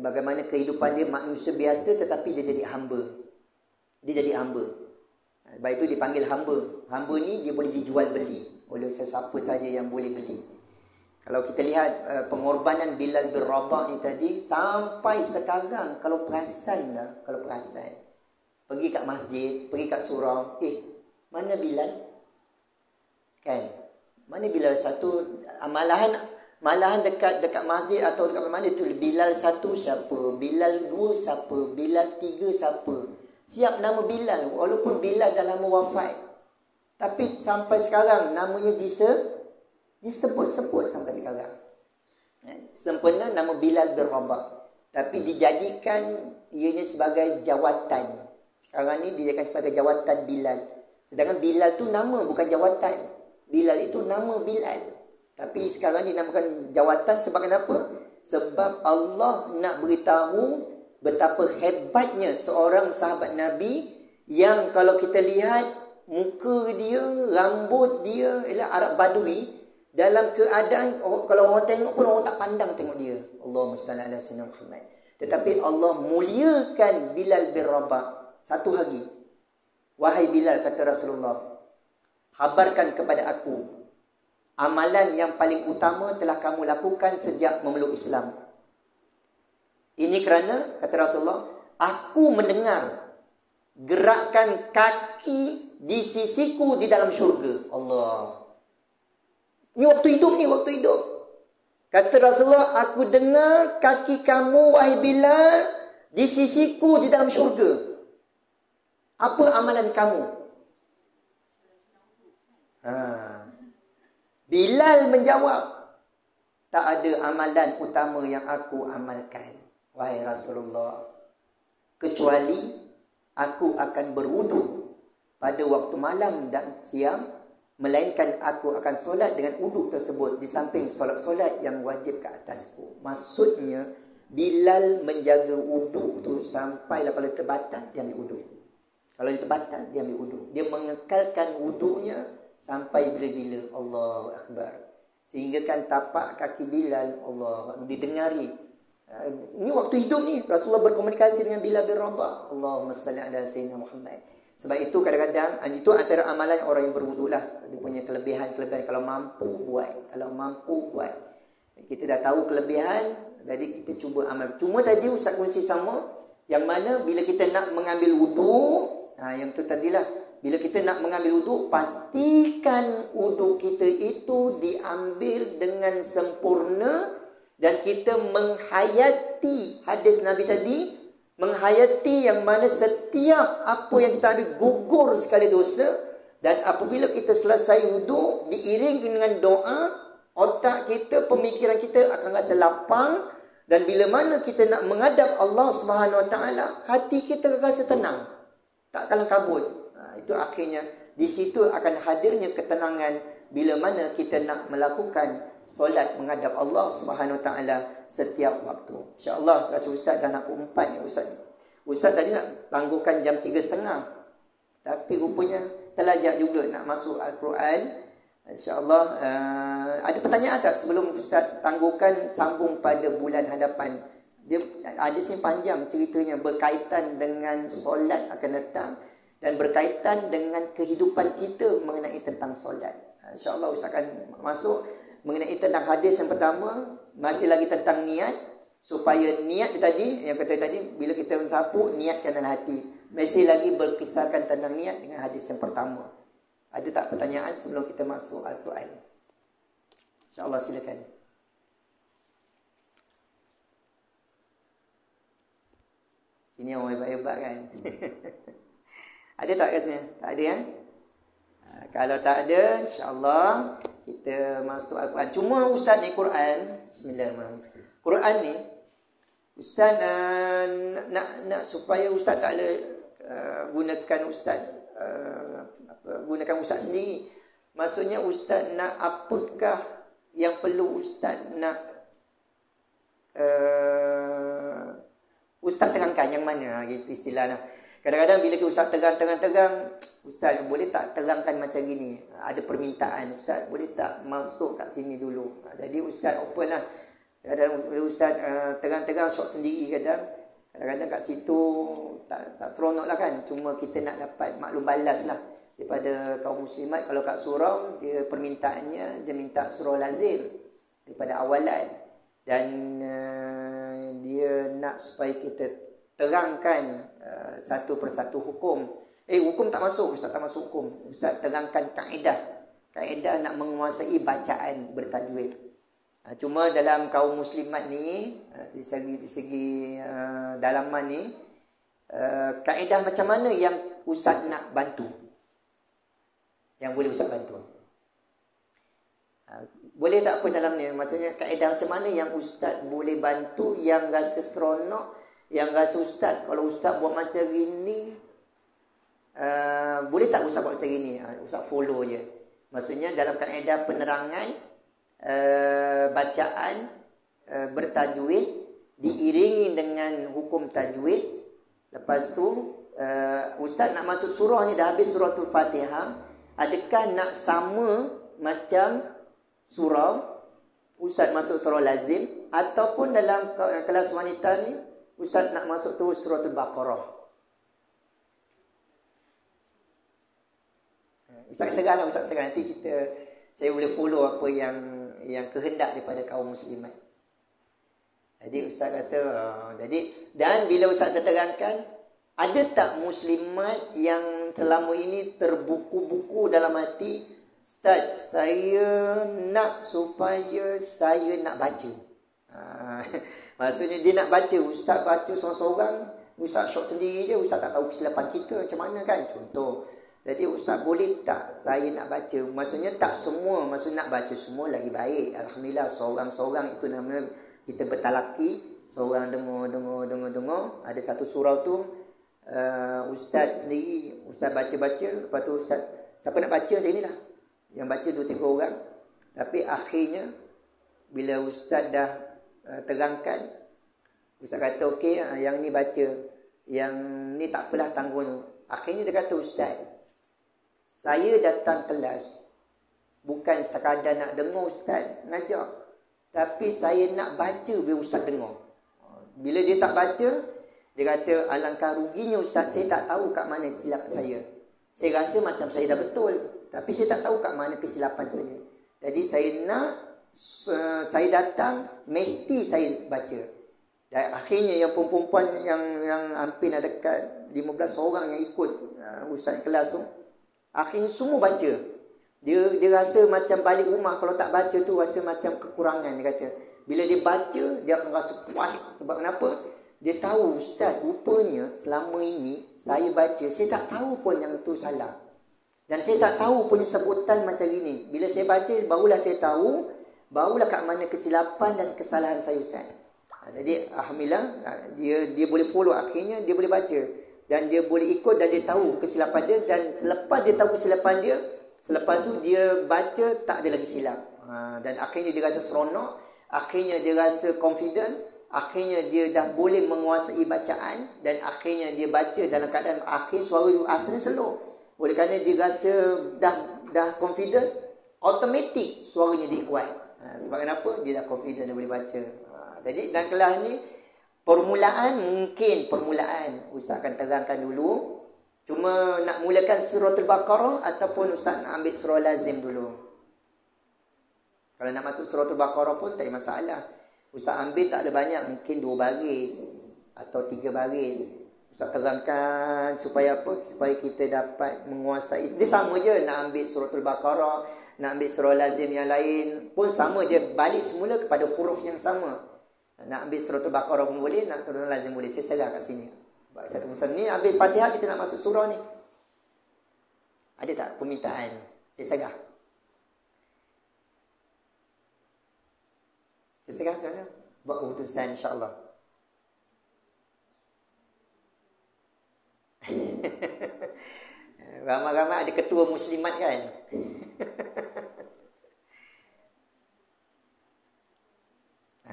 bagaimana kehidupan dia manusia biasa tetapi dia jadi hamba. Dia jadi hamba. Sebab itu dipanggil hamba. Hamba ni dia boleh dijual beli oleh sesiapa saja yang boleh beli. Kalau kita lihat pengorbanan Bilal bin Rabah ni tadi, sampai sekarang kalau perasan, pergi kat masjid, pergi kat surau, mana Bilal? Kan? Mana Bilal satu? Malahan dekat masjid atau dekat mana tu, Bilal satu siapa? Bilal dua siapa? Bilal tiga siapa? Siap nama Bilal, walaupun Bilal dah lama wafat, tapi sampai sekarang namanya disebut-sebut sampai sekarang. Sempena nama Bilal bin Rabah, tapi dijadikan ianya sebagai jawatan. Sekarang ni dijadikan sebagai jawatan Bilal. Sedangkan Bilal tu nama, bukan jawatan. Bilal itu nama Bilal, tapi sekarang dinamakan jawatan. Sebab kenapa? Sebab Allah nak beritahu betapa hebatnya seorang sahabat Nabi yang kalau kita lihat muka dia, rambut dia ialah Arab Badui, dalam keadaan kalau orang tengok pun orang tak pandang tengok dia. Allahumma salli ala sayyidina Muhammad. Tetapi Allah muliakan Bilal bin Rabah. Satu hari, wahai Bilal, kata Rasulullah, habarkan kepada aku amalan yang paling utama telah kamu lakukan sejak memeluk Islam. Ini kerana, kata Rasulullah, aku mendengar gerakan kaki di sisiku di dalam syurga. Allah. Ini waktu hidup. Kata Rasulullah, aku dengar kaki kamu, wahai Bilal, di sisiku di dalam syurga. Apa amalan kamu? Bilal menjawab, tak ada amalan utama yang aku amalkan, wahai Rasulullah, kecuali aku akan berwudu pada waktu malam dan siang, melainkan aku akan solat dengan wudu tersebut di samping solat-solat yang wajib ke atasku. Maksudnya, Bilal menjaga wudu tu sampailah kalau terbatal dia ambil wudu. Kalau dia terbatal dia ambil wudu. Dia mengekalkan wudunya sampai bila-bila. Allahu Akbar. Sehingga kan tapak kaki Bilal, Allah, didengari. Ini waktu hidup ni Rasulullah berkomunikasi dengan Bilal bin Rabah. Allahumma salli ala sayyidina Muhammad. Sebab itu kadang-kadang itu antara amalan orang yang berwudu lah. Dia punya kelebihan-kelebihan. Kalau mampu buat. Kita dah tahu kelebihan, jadi kita cuba amal. Cuma tadi Ustaz kongsi sama, yang mana bila kita nak mengambil wudu, Yang tu tadilah. Bila kita nak mengambil wuduk, pastikan wuduk kita itu diambil dengan sempurna. Dan kita menghayati hadis Nabi tadi. Menghayati yang mana setiap apa yang kita ambil gugur sekali dosa. Dan apabila kita selesai wuduk, diiringi dengan doa, otak kita, pemikiran kita akan rasa lapang. Dan bila mana kita nak menghadap Allah SWT, hati kita rasa tenang. Tak kalang kabut. Itu akhirnya, di situ akan hadirnya ketenangan bila mana kita nak melakukan solat menghadap Allah SWT setiap waktu. InsyaAllah, rasa Ustaz dah nak pukul 4 ni Ustaz. Ustaz tadi nak tangguhkan jam 3.30. Tapi rupanya terlajak juga nak masuk Al-Quran. InsyaAllah, ada pertanyaan tak sebelum Ustaz tangguhkan sambung pada bulan hadapan? Dia ada sini panjang ceritanya berkaitan dengan solat akan datang. Dan berkaitan dengan kehidupan kita mengenai tentang solat. InsyaAllah Ustaz akan masuk mengenai tentang hadis yang pertama. Masih lagi tentang niat. Supaya niat tadi, yang kata tadi, bila kita mensapu, niatkan dalam hati. Masih lagi berkisarkan tentang niat dengan hadis yang pertama. Ada tak pertanyaan sebelum kita masuk Al-Quran? InsyaAllah silakan. Sini orang hebat-hebat kan? Ada tak rasanya? Tak ada ya? Kalau tak ada, insyaAllah kita masuk Al-Quran. Cuma Ustaz ni Quran, bismillahirrahmanirrahim. Quran ni, Ustaz nak supaya Ustaz tak ada gunakan Ustaz gunakan Ustaz sendiri. Maksudnya Ustaz nak apakah yang perlu Ustaz nak Ustaz terangkan yang mana istilahnya. Kadang-kadang bila Ustaz terang, Ustaz boleh tak terangkan macam gini? Ada permintaan, Ustaz boleh tak masuk kat sini dulu? Jadi Ustaz open lah. Kadang-kadang Ustaz terang shot sendiri kadang-kadang kat situ tak seronok lah kan. Cuma kita nak dapat maklum balas lah daripada kaum muslimat. Kalau kat surau, dia permintaannya, dia minta surau lazim daripada awalan. Dan dia nak supaya kita terangkan satu persatu hukum. Hukum tak masuk, Ustaz tak masuk hukum. Ustaz terangkan kaedah nak menguasai bacaan bertajwid. Cuma dalam kaum muslimat ni, di segi dalaman ni, kaedah macam mana yang Ustaz nak bantu? Yang boleh Ustaz bantu? Boleh tak apa dalam ni? Maksudnya kaedah macam mana yang Ustaz boleh bantu, yang rasa seronok, yang rasa Ustaz, kalau Ustaz buat macam gini, boleh tak Ustaz buat macam gini? Ustaz follow je. Maksudnya dalam kaedah penerangan, bacaan bertajwid, diiringi dengan hukum tajwid. Lepas tu, Ustaz nak masuk surah ni, dah habis suratul Fatihah. Adakah nak sama macam surah, Ustaz masuk surah lazim? Ataupun dalam kelas wanita ni, Ustaz nak masuk tu suratul Baqarah. Ustaz serah. Nanti saya boleh follow apa yang kehendak daripada kaum muslimat. Jadi Ustaz rasa, dan bila Ustaz terangkan, ada tak muslimat yang selama ini terbuku-buku dalam hati, Ustaz, saya nak supaya saya nak baca. Maksudnya dia nak baca, Ustaz baca seorang-seorang, Ustaz shot sendiri je, Ustaz tak tahu kesilapan kita macam mana kan, contoh. Jadi Ustaz boleh tak saya nak baca? Maksudnya tak semua, maksudnya nak baca semua lagi baik. Alhamdulillah, seorang-seorang itu namanya kita bertalaki, seorang dengar. Ada satu surau tu, Ustaz sendiri, Ustaz baca-baca, lepas tu Ustaz, siapa nak baca macam inilah. Yang baca 2-3 orang. Tapi akhirnya, bila Ustaz dah terangkan, Ustaz kata okey, yang ni baca, yang ni tak apalah, tanggung. Akhirnya dia kata, Ustaz, saya datang kelas bukan sekadar nak dengar Ustaz ngajar, tapi saya nak baca biar Ustaz dengar. Bila dia tak baca, dia kata, alangkah ruginya Ustaz, saya tak tahu kat mana silap saya. Saya rasa macam saya dah betul, tapi saya tak tahu kat mana kesilapan saya. Jadi saya nak, saya datang, mesti saya baca. Dan akhirnya yang perempuan yang hampir nak dekat 15 orang yang ikut ustaz kelas tu, akhirnya semua baca. Dia rasa macam balik rumah kalau tak baca tu rasa macam kekurangan, dia kata. Bila dia baca, dia akan rasa puas. Sebab kenapa? Dia tahu, ustaz, rupanya selama ini saya baca, saya tak tahu pun yang tu salah. Dan saya tak tahu punya sebutan macam ini. Bila saya baca, barulah saya tahu, barulah kat mana kesilapan dan kesalahan saya, ustaz. Jadi, alhamdulillah, dia boleh follow, akhirnya dia boleh baca. Dan dia boleh ikut dan dia tahu kesilapan dia. Dan selepas dia tahu kesilapan dia, selepas tu dia baca, tak ada lagi silap. Dan akhirnya dia rasa seronok, akhirnya dia rasa confident, akhirnya dia dah boleh menguasai bacaan, dan akhirnya dia baca dalam keadaan akhir suara asalnya slow. Oleh kerana dia rasa dah confident, automatik suaranya dia kuat. Sebab kenapa? Dia dah confident, dia boleh baca. Jadi dalam kelas ni, permulaan Ustaz akan terangkan dulu. Cuma nak mulakan surah Al-Baqarah ataupun Ustaz nak ambil surah lazim dulu. Kalau nak masuk surah Al-Baqarah pun tak ada masalah. Ustaz ambil tak ada banyak, mungkin 2 baris atau 3 baris. Ustaz terangkan supaya apa? Supaya kita dapat menguasai. Dia sama je nak ambil surah Al-Baqarah, nak ambil surah lazim yang lain pun sama je, balik semula kepada huruf yang sama. Nak ambil surah Al-Baqarah pun boleh, nak surah lazim boleh. Saya serah kat sini. Satu musim ni ambil Fatihah, kita nak masuk surah ni. Ada tak permintaan? Saya serah. Saya serah macam mana? Buat keputusan insya-Allah. Ramai-ramai ada ketua muslimat kan?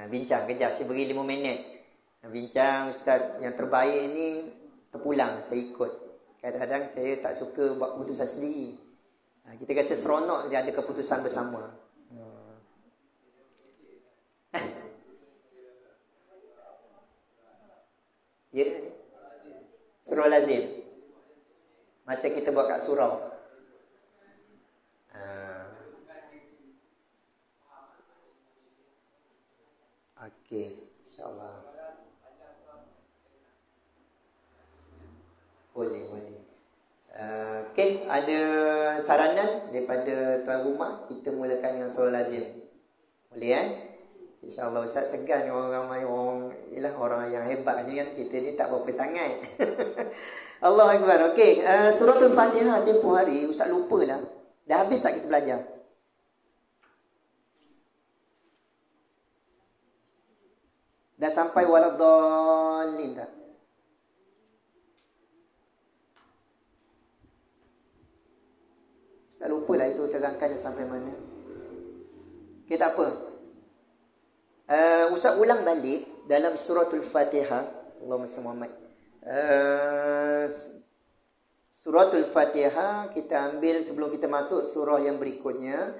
Bincang kejap, saya beri 5 minit. Bincang ustaz yang terbaik ni terpulang, saya ikut. Kadang-kadang saya tak suka buat keputusan sendiri. Kita rasa seronok dia ada keputusan bersama. Ya, surah lazim. Macam kita buat kat surau. Okey, insya-Allah. Boleh. Okey, ada saranan daripada tuan rumah, kita mulakan dengan surah lazim. Boleh InsyaAllah Ustaz segan orang-orang orang yang hebat macam kan. Kita ni tak berapa sangat. Allah Akbar. Okey, suratul Fatihah tempoh hari Ustaz lupa dah. Dah habis tak kita belajar? Dah sampai waladhdallin tak? Ustaz lupa lah itu terangkan dah sampai mana. Okey, tak apa. Ustaz ulang balik dalam suratul Fatihah. Allahumma salli Muhammad. Suratul Fatihah kita ambil sebelum kita masuk surah yang berikutnya.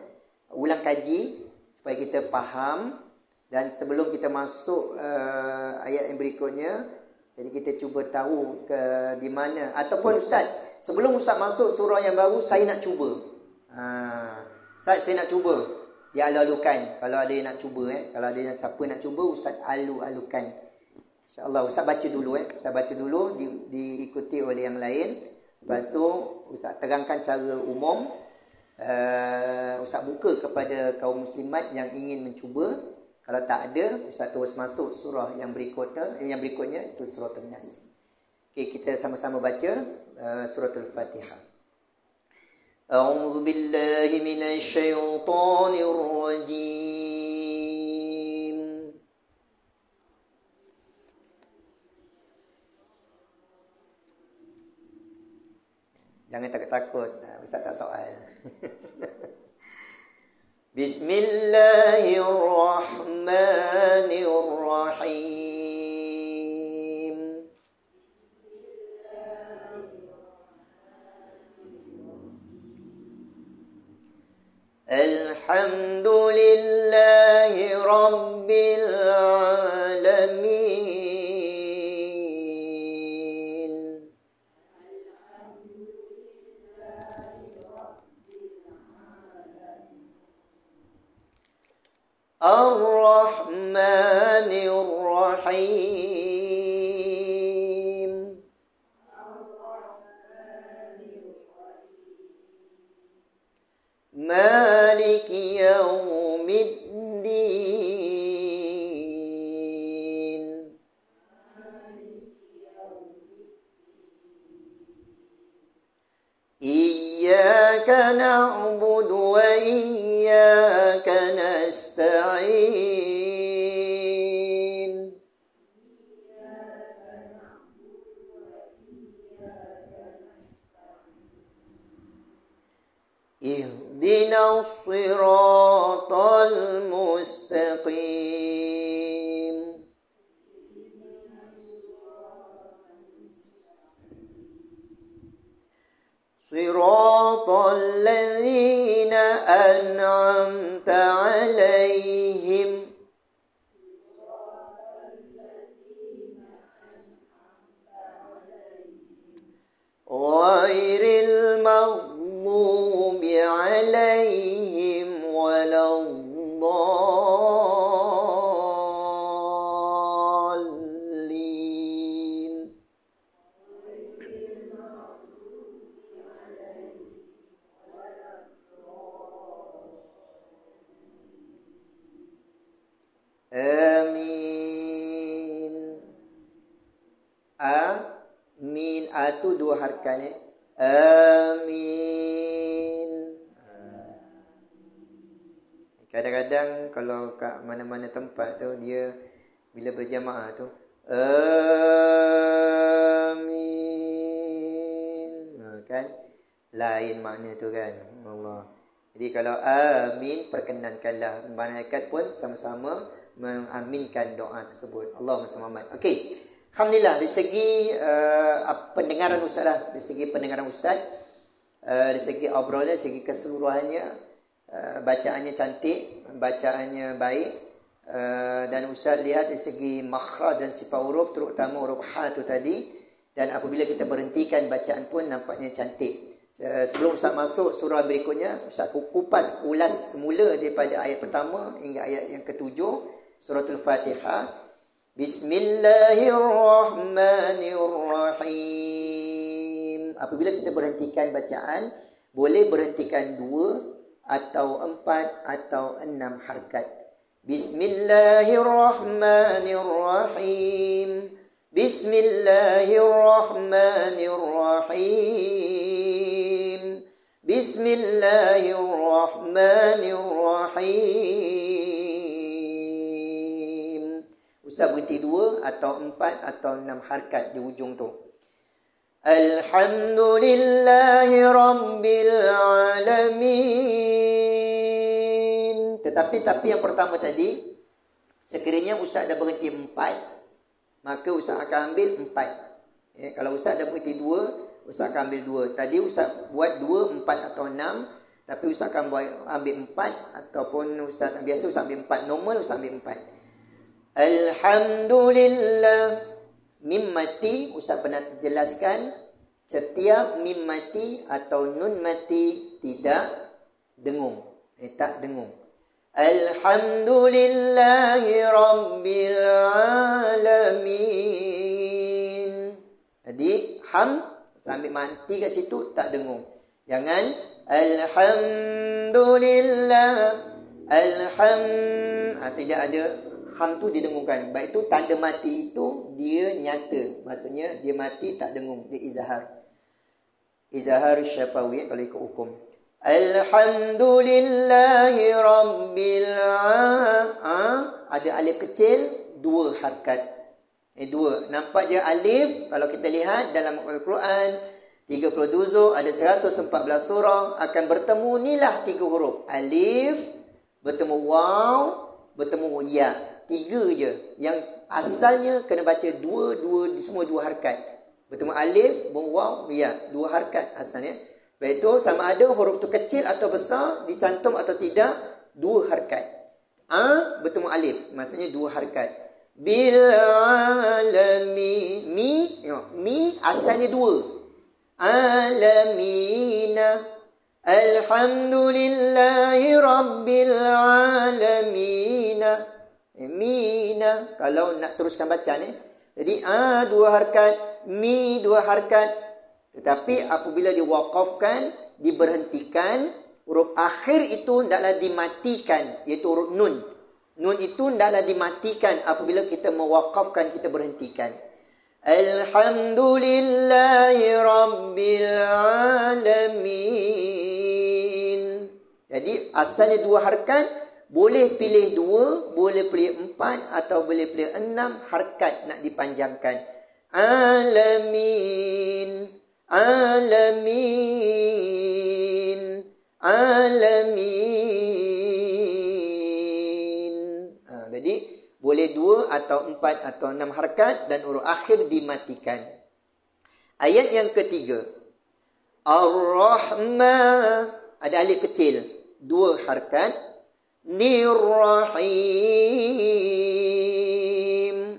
Ulang kaji supaya kita faham. Dan sebelum kita masuk ayat yang berikutnya, jadi kita cuba tahu di mana. Ataupun Ustaz, sebelum Ustaz masuk surah yang baru, saya nak cuba. Ustaz, saya nak cuba. Dia alu-alukan. Kalau ada yang nak cuba, kalau ada yang siapa nak cuba, Ustaz alu-alukan. InsyaAllah, Ustaz baca dulu. Ustaz baca dulu, diikuti oleh yang lain. Lepas tu, Ustaz terangkan cara umum. Ustaz buka kepada kaum muslimat yang ingin mencuba. Kalau tak ada, Ustaz terus masuk surah yang berikutnya itu surah An-Nas. Okey, kita sama-sama baca suratul Fatihah. A'udzu billahi minasy syaithanir rajim. Jangan takut-takut, Ustaz tak soal. Bismillahirrahmanirrahim. Alhamdulillahi Rabbil Alamin. Ar-Rahmanir Rahim. نعبد وإياك نستعين اهدنا الصراط المستقيم صراط الذين أنعمت عليهم غير المغضوب عليهم ولا الضالين آمين Amin. Tu dua harakat Amin. Kadang-kadang kalau kat mana-mana tempat tu dia bila berjamaah tu Amin. Kan lain makna tu kan. Allah. Jadi kalau amin perkenankanlah malaikat pun sama-sama mengaminkan doa tersebut. Allahumma salli Muhammad. Okey. Alhamdulillah dari segi pendengaran ustaz lah, dari segi pendengaran ustaz, dari segi obrolan, dari segi keseluruhannya, bacaannya cantik, bacaannya baik, dan ustaz lihat dari segi makhraj dan sifat huruf, terutama huruf ha tu tadi, dan apabila kita berhentikan bacaan pun nampaknya cantik. Sebelum ustaz masuk surah berikutnya, ustaz kupas ulas semula daripada ayat pertama hingga ayat yang ketujuh suratul Fatihah. Bismillahirrahmanirrahim. Apabila kita berhentikan bacaan, boleh berhentikan 2 atau 4 atau 6 harakat. Bismillahirrahmanirrahim. Bismillahirrahmanirrahim. Bismillahirrahmanirrahim. Ustaz berhenti 2 atau 4 atau 6 harakat di ujung tu. Alhamdulillahi Rabbil Alamin. Tetapi yang pertama tadi, sekiranya ustaz dah berhenti 4, maka ustaz akan ambil 4. Kalau ustaz dah berhenti 2, ustaz akan ambil 2. Tadi ustaz buat 2, 4 atau 6, tapi ustaz akan ambil 4, ataupun ustaz biasa ustaz ambil 4, normal ustaz ambil 4. Alhamdulillah. Mim mati, ustaz pernah jelaskan, setiap mim mati atau nun mati tidak dengung. Tak dengung. Alhamdulillahi Rabbil Alamin. Jadi ham sambil mati kat situ tak dengung. Jangan Alhamdulillah. Tidak ada ham tu didengungkan. Baik tu tanda mati itu dia nyata. Maksudnya dia mati tak dengung. Dia izhar. Izhar syafawi kalau ikut hukum. Alhamdulillahi Rabbil ada alif kecil, 2 harakat. 2. Nampak je alif. Kalau kita lihat dalam Al-Quran 30 juzuk, ada 114 surah, akan bertemu inilah 3 huruf. Alif bertemu waw, bertemu ya. 3 je. Yang asalnya kena baca 2, semua 2 harakat. Bertemu alif, waw, ya. 2 harakat asalnya. Baik itu sama ada huruf tu kecil atau besar, dicantum atau tidak, 2 harakat. Bertemu alif, maksudnya 2 harakat. Bil alamin. Mi asalnya 2. Alamina. Alhamdulillahi Rabbil Alamina. Mina. Kalau nak teruskan bacaan jadi 2 harakat, mi 2 harakat. Tetapi apabila diwakafkan, diberhentikan, huruf akhir itu hendaklah dimatikan, iaitu huruf nun. Nun itu hendaklah dimatikan apabila kita mewakafkan, kita berhentikan. Alhamdulillahi Rabbil Alamin. Jadi asalnya 2 harkat, boleh pilih 2, boleh pilih 4 atau boleh pilih 6 harkat nak dipanjangkan. Alamin, alamin, alamin. Jadi boleh 2 atau 4 atau 6 harkat dan huruf akhir dimatikan. Ayat yang ketiga. Ar-Rahman, ada alif kecil, 2 harkat. Nir-Rahim.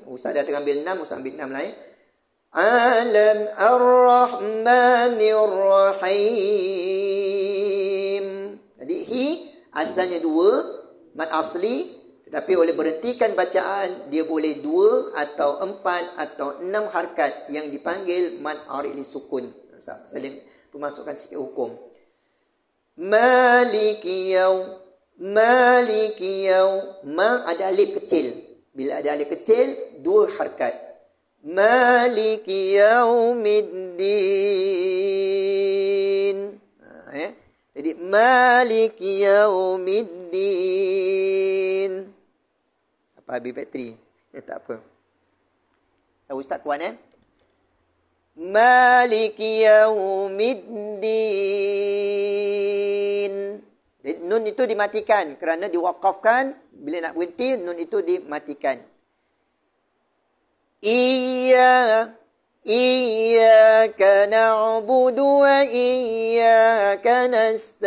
Ustaz dah terambil 6, Ustaz ambil 6 lah ya. Alam Ar-Rahmanir-Rahim. Jadi hi asalnya 2, mad asli, tetapi oleh berhentikan bacaan dia boleh 2 atau 4 atau 6 harkat yang dipanggil mad arid li sukun. Saling pemasukan sikit hukum. Maliki yaum, maliki yaum. Ma ada alif kecil. Bila ada alif kecil, 2 harkat. Maliki yaumiddin. Jadi maliki yaumiddin. Apa habis bateri? Tak apa. Saya ustaz kuat Maliki yaumiddin. Jadi, nun itu dimatikan kerana diwakafkan. Bila nak berhenti, nun itu dimatikan. Iyyaka na'budu wa iyyaka nasta'in.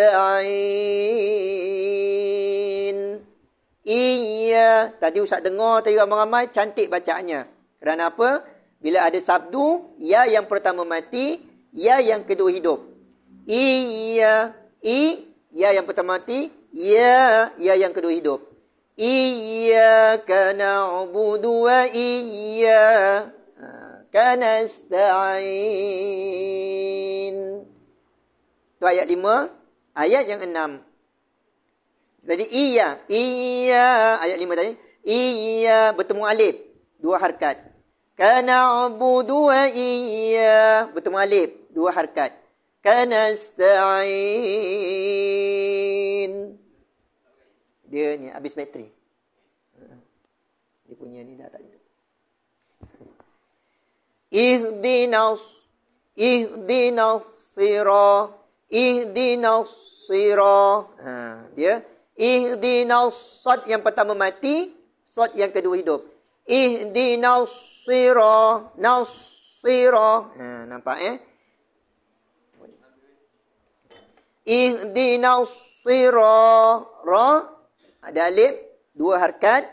Tadi Ustaz dengar tadi ramai-ramai cantik bacaannya. Kerana apa? Bila ada sabdu, ya yang pertama mati, ya yang kedua hidup. Ya yang pertama mati, ya yang kedua hidup. Iyyaka na'budu wa iyyaka nasta'in. Itu ayat 5. Ayat yang 6. Jadi iya ayat 5 tadi. Iya bertemu alif, 2 harkat. Kana'budu wa iya bertemu alif, 2 harkat. Kanasta'in. Dia ni habis bateri. Dia punya ni dah tak ada. Ihdinas sira. Dia ihdinas, sad yang pertama mati, sad yang kedua hidup. Ihdinas sira, nasira. Nampak Ihdinas sira, ra ada alif, 2 harkat.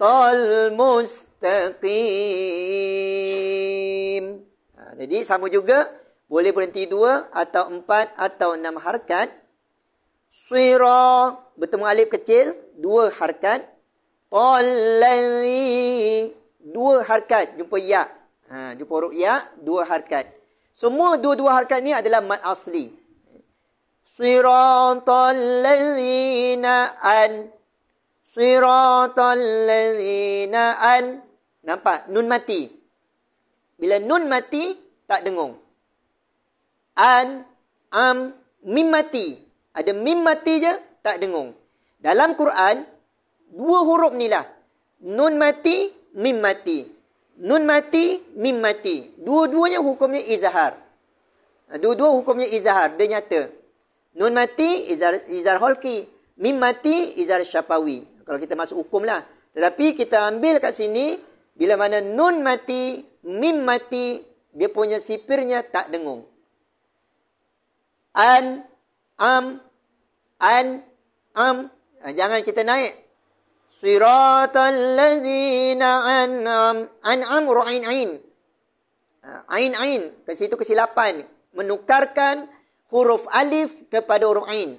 Tal mustaqim. Jadi sama juga, boleh berhenti 2 atau 4 atau 6 harkat. Sira bertemu alif kecil, 2 harkat. Talladzi, 2 harkat, jumpa ya. Jumpa huruf ya, 2 harkat. Semua 2 harkat ni adalah mad asli. Siratal ladzina an. Siratal ladzina an. Nampak? Nun mati. Bila nun mati, tak dengung. An, am, mim mati. Ada mim mati je, tak dengung. Dalam Quran, 2 huruf ni lah. Nun mati, mim mati. Nun mati, mim mati. Dua-duanya hukumnya izhar. Dua-dua hukumnya izhar. Dia nyata. Nun mati, izhar holki. Mim mati, izhar syafawi. Kalau kita masuk hukum lah. Tetapi kita ambil kat sini, bila mana nun mati, mim mati, dia punya sipirnya tak dengung. An, am. Jangan kita naik. Siratal ladzina an'am ru'ain ain. Ain. Kat situ kesilapan. Menukarkan huruf alif kepada huruf ain.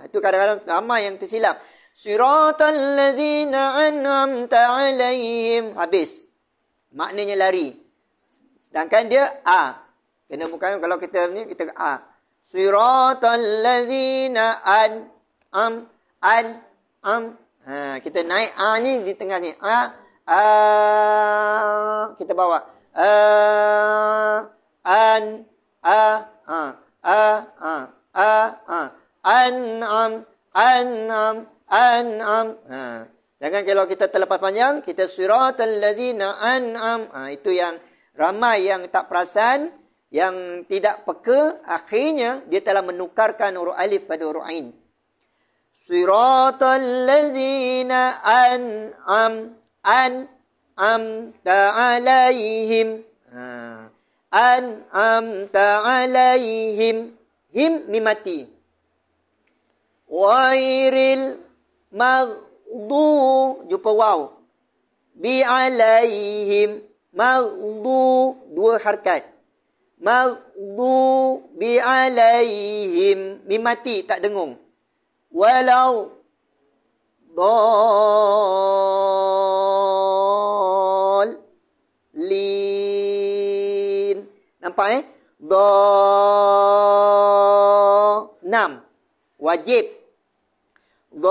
Itu kadang-kadang ramai yang tersilap. Siratal ladzina an'amta alaihim. Habis. Maknanya lari. Sedangkan dia a. Kena bukan kalau kita ni kita a. Siratal ladzina an'am. Kita naik a ni di tengah ni. Kita bawa. An'am. An'am. Jangan kalau kita terlepas panjang, kita siratal ladzina an'am. Itu yang ramai yang tak perasan, yang tidak peka, akhirnya dia telah menukarkan huruf alif pada huruf ain. Siratal ladzina an'amta alaihim. An'amta alaihim. Him mimati. Wairil maghdu, jumpa waw. Bi alaihim. Maghdu, dua harkat. Maghdu bi alaihim. Mimati, tak dengung. Walau dallin. Nampak nam. Wajib. Dal.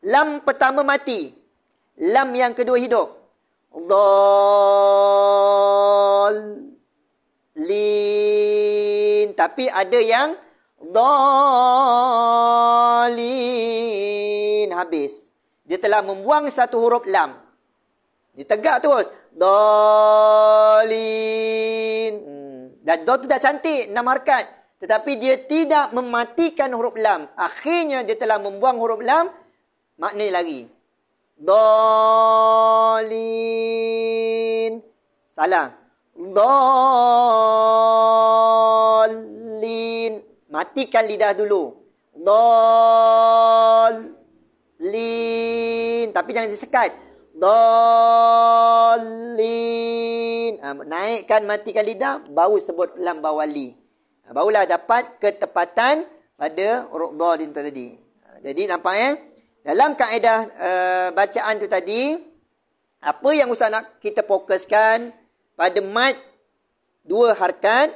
Lam pertama mati. Lam yang kedua hidup. Dallin. Tapi ada yang dallin. Habis. Dia telah membuang satu huruf lam. Dia tegak terus. Dallin. Dan do tu dah cantik, 6 harkat. Tetapi dia tidak mematikan huruf lam. Akhirnya dia telah membuang huruf lam. Maknanya lagi. Dallin. Salah. Dallin. Matikan lidah dulu. Dallin. Tapi jangan disekat. Dallin. Naikkan, matikan lidah, baru sebut lam bawali. Barulah dapat ketepatan pada huruf dallin tadi. Jadi nampak dalam kaedah bacaan tu tadi, apa yang Ustaz nak kita fokuskan pada mat 2 harkat,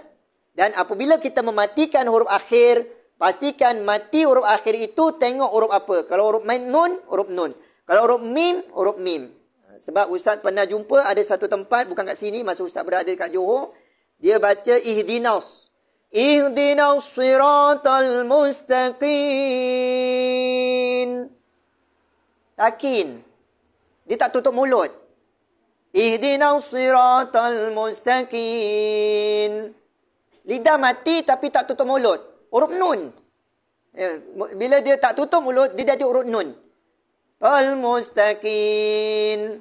dan apabila kita mematikan huruf akhir, pastikan mati huruf akhir itu tengok huruf apa. Kalau huruf nun, huruf nun. Kalau huruf mim, huruf mim. Sebab Ustaz pernah jumpa ada satu tempat, bukan kat sini, masa Ustaz berada kat Johor, dia baca ihdinas siratal mustaqim. Takin. Dia tak tutup mulut. Ihdinas siratal mustaqim. Lidah mati tapi tak tutup mulut. Huruf nun. Bila dia tak tutup mulut, dia jadi huruf nun. Al-mustaqim.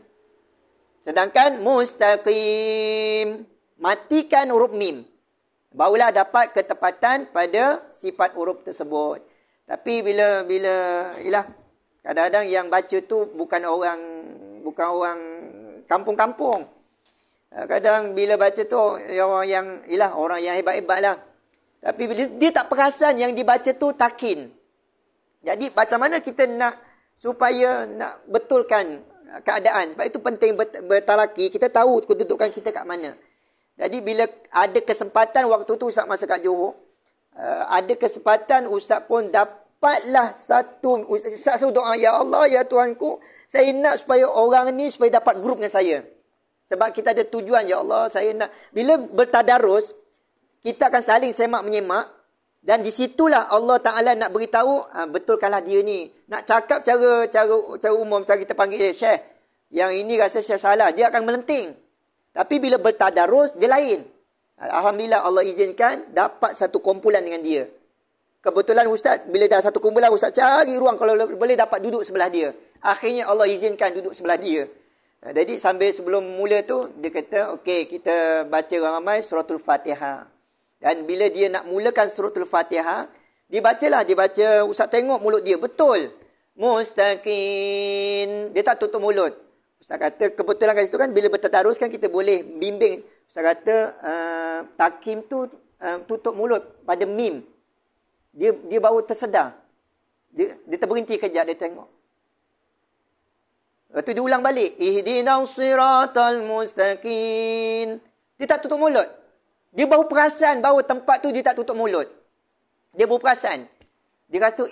Sedangkan mustaqim, matikan huruf mim. Barulah dapat ketepatan pada sifat huruf tersebut. Tapi bila ialah kadang-kadang yang baca tu bukan orang kampung-kampung. Kadang bila baca tu orang yang hebat-hebatlah. Tapi bila dia tak perasan yang dibaca tu takin. Jadi macam mana kita nak supaya nak betulkan keadaan. Sebab itu penting bertalaki. Kita tahu kedudukan kita kat mana. Jadi bila ada kesempatan waktu tu Ustaz masa kat Johor, ada kesempatan Ustaz pun dapatlah satu, Ustaz doa, ya Allah, ya Tuhanku, saya nak supaya orang ni supaya dapat grup dengan saya. Sebab kita ada tujuan, ya Allah, saya nak. Bila bertadarus, kita akan saling semak menyemak. Dan di situlah Allah Ta'ala nak beritahu, betulkanlah dia ni. Nak cakap cara umum, cara kita panggil, Syekh, yang ini rasa Syekh salah, dia akan melenting. Tapi bila bertadarus, dia lain. Alhamdulillah Allah izinkan dapat satu kumpulan dengan dia. Kebetulan Ustaz, bila dah satu kumpulan, Ustaz cari ruang kalau boleh dapat duduk sebelah dia. Akhirnya Allah izinkan duduk sebelah dia. Jadi sebelum mula tu, dia kata, okey, kita baca ramai suratul Fatihah. Dan bila dia nak mulakan suratul Fatihah, dia baca, Ustaz tengok mulut dia, betul. Mustaqim. Dia tak tutup mulut. Ustaz kata, kebetulan kat situ kan, bila bertadarus kan kita boleh bimbing. Ustaz kata, takim tu tutup mulut pada mim. Dia baru tersedar. Dia terberhenti kejap, dia tengok. Lepas tu dia ulang balik. Ihdinas siratal mustaqim. Dia tak tutup mulut. Dia baru perasan bahawa tempat tu dia tak tutup mulut. Dia baru perasan. Dia kata,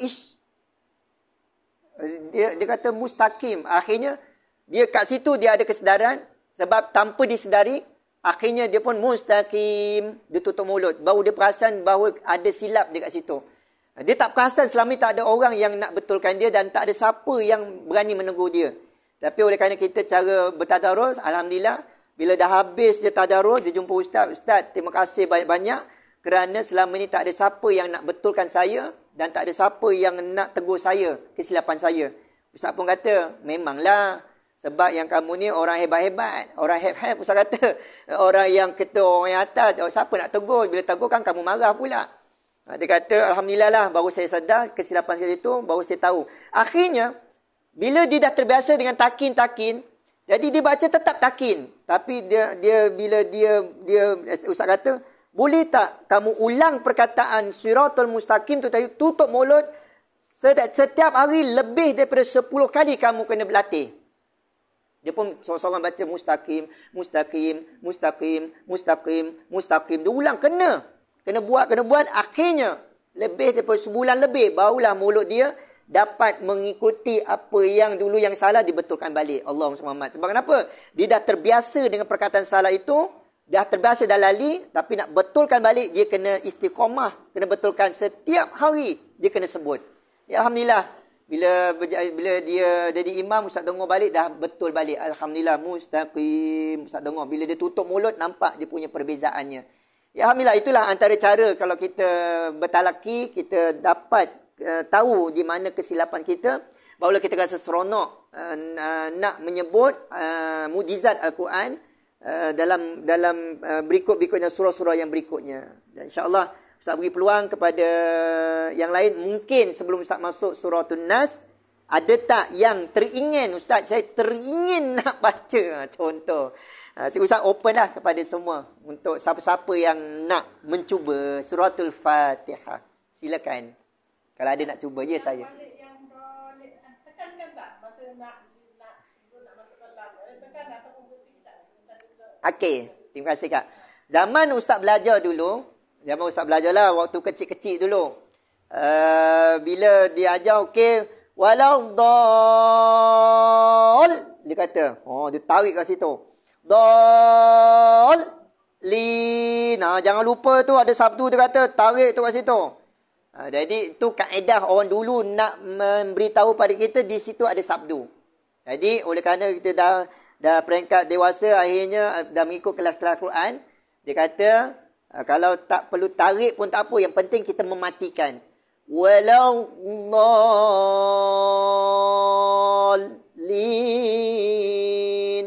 dia kata mustaqim. Akhirnya, dia kat situ dia ada kesedaran. Sebab tanpa disedari, Akhirnya dia pun mustaqim. Dia tutup mulut. Baru dia perasan bahawa ada silap dekat situ. Dia tak perasan selama ni tak ada orang yang nak betulkan dia dan tak ada siapa yang berani menegur dia. Tapi oleh kerana kita cara bertadarus, alhamdulillah, bila dah habis dia tadarus, dia jumpa ustaz, "Ustaz, terima kasih banyak-banyak kerana selama ni tak ada siapa yang nak betulkan saya dan tak ada siapa yang nak tegur saya, kesilapan saya." Ustaz pun kata, "Memanglah, sebab yang kamu ni orang hebat-hebat, orang heb-heb," Ustaz kata. Orang yang ketua, orang yang atas, siapa nak tegur? Bila tegur kan kamu marah pula. Dia kata, "Alhamdulillah lah, baru saya sedar kesilapan saya itu, baru saya tahu." Akhirnya, bila dia dah terbiasa dengan takin, jadi dia baca tetap takin. Tapi bila dia Ustaz kata, "Boleh tak kamu ulang perkataan Siratul Mustaqim tu tadi, tutup mulut, setiap hari lebih daripada 10 kali kamu kena berlatih." Dia pun seorang-seorang baca mustaqim, mustaqim, mustaqim, mustaqim, mustaqim. Dia ulang, kena buat. Akhirnya, lebih daripada sebulan lebih, barulah mulut dia dapat mengikuti apa yang dulu yang salah, dibetulkan balik. Allahumma Muhammad. Sebab kenapa? Dia dah terbiasa dengan perkataan salah itu, dah terbiasa dah lali, tapi nak betulkan balik, dia kena istiqamah, kena betulkan setiap hari, dia kena sebut. Ya, alhamdulillah. Bila dia jadi imam, Ustaz dengar balik, dah betul balik. Alhamdulillah, mustaqim. Ustaz dengar. Bila dia tutup mulut, nampak dia punya perbezaannya. Ya, alhamdulillah, itulah antara cara kalau kita bertalaki, kita dapat tahu di mana kesilapan kita. Barulah kita rasa seronok nak menyebut mujizat Al-Quran dalam berikut-berikutnya, surah-surah yang berikutnya. Dan insya-Allah Ustaz beri peluang kepada yang lain. Mungkin sebelum Ustaz masuk surah An-Nas, ada tak yang teringin, "Ustaz, saya teringin nak baca." Contoh. Ustaz open lah kepada semua. Untuk siapa-siapa yang nak mencuba suratul Fatihah. Silakan. Kalau ada nak cuba, ya saya. Tekankan tak masa nak masuk dalam. Tekan ataupun berhenti kejap. Okey. Terima kasih, Kak. Zaman Ustaz belajar dulu, Ustaz belajar lah waktu kecil-kecil dulu. Bila dia ajar, okey, waladdall, dia kata, dia tarik kat situ. Dallin. Jangan lupa tu ada sabdu, dia kata, tarik tu kat situ. Jadi itu kaedah orang dulu nak memberitahu pada kita di situ ada sabdu. Jadi oleh kerana kita dah peringkat dewasa, akhirnya dah mengikut kelas-kelas Quran, dia kata, kalau tak perlu tarik pun tak apa, yang penting kita mematikan. Waladdallin.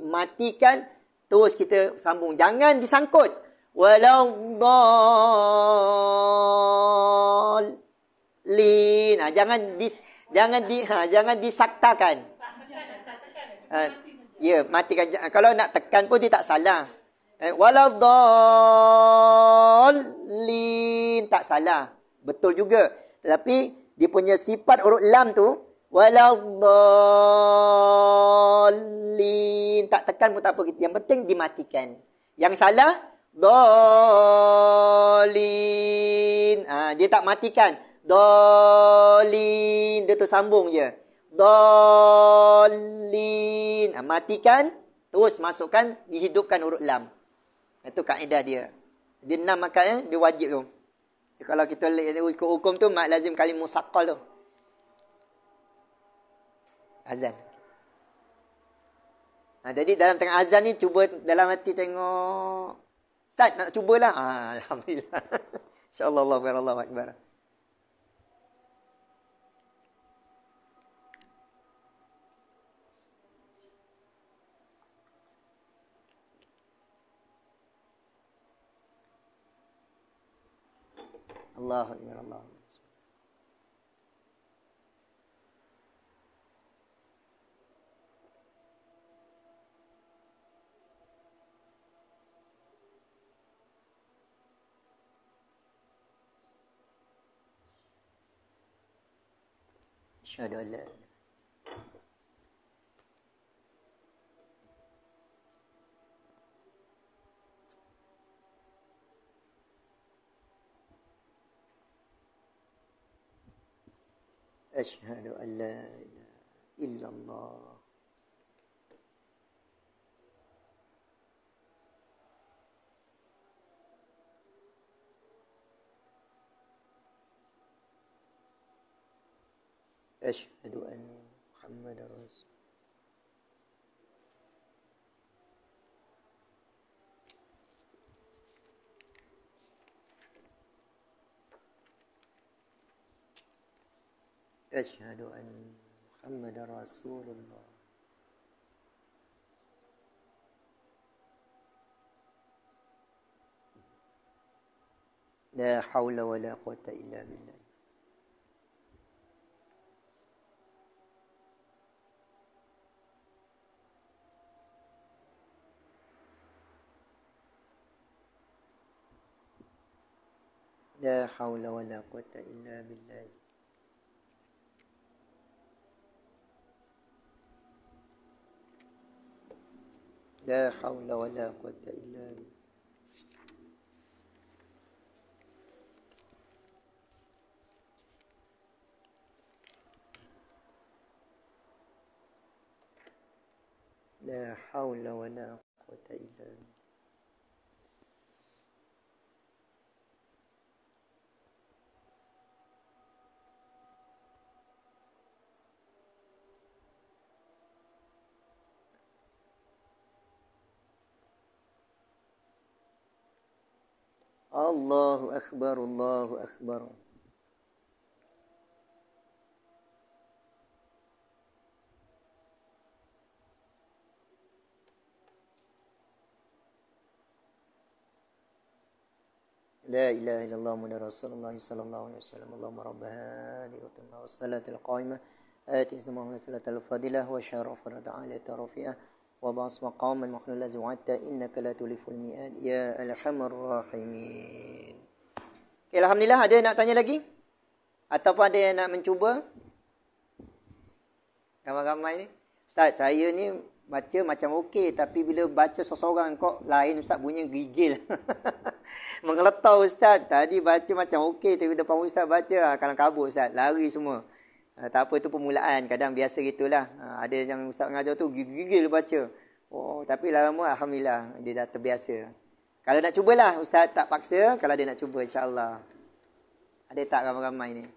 Matikan, terus kita sambung. Jangan disangkut. Waladdallin. Jangan disaktakan. Ya, matikan. Kalau nak tekan pun dia tak salah. Waladdallin, tak salah. Betul juga. Tetapi dia punya sifat huruf lam tu, waladdallin, tak tekan pun tak apa. Yang penting dimatikan. Yang salah, dallin. Dia tak matikan. Dallin, dia tersambung je. Dallin. Matikan, terus masukkan, dihidupkan huruf lam. Itu kaedah dia. Dia 6 makanya, dia wajib tu. Kalau kita ikut hukum tu, mak lazim kalim musaqqal tu. Azan. Jadi dalam tengah azan ni, cuba dalam hati tengok. Ustaz, nak cubalah. Alhamdulillah. InsyaAllah, Allahu Akbar. Allahu Akbar, Allahu Akbar. Asyhadu an la ilaha. Asyhadu an la ilaha. illallah. Asyhadu anna Muhammadar Rasul. أشهد أن محمد رسول الله. لا حول ولا قوة إلا بالله. لا حول ولا قوة إلا بالله. لا حول ولا قوة إلا بالله. لا حول ولا قوة إلا بالله. الله أكبر الله أكبر. لا إله إلا الله محمد رسول الله صلى الله عليه وسلم. اللهم رب هذه والصلاة القائمة آت محمد صلاة الفاضلة وشرف تعالى رفيعة وبعث مقام المخلوق الذي وعدت إنك لا تخلف الميعاد يا أرحم الراحمين. Okay, alhamdulillah. Ada yang nak tanya lagi? Ataupun ada yang nak mencuba? Ramai-ramai ni. Ustaz, saya ni baca macam okey, tapi bila baca seseorang kok lain Ustaz, bunyinya gigil. Mengeletau Ustaz. Tadi baca macam okey, tapi depan Ustaz baca kalang kabut Ustaz, lari semua. Tak apa, itu permulaan, kadang biasa gitulah. Ada yang Ustaz mengajar tu gigil baca. Oh, tapi lama alhamdulillah dia dah terbiasa. Kalau nak cubalah, Ustaz tak paksa. Kalau dia nak cuba, insya-Allah. Ada tak ramai-ramai ni?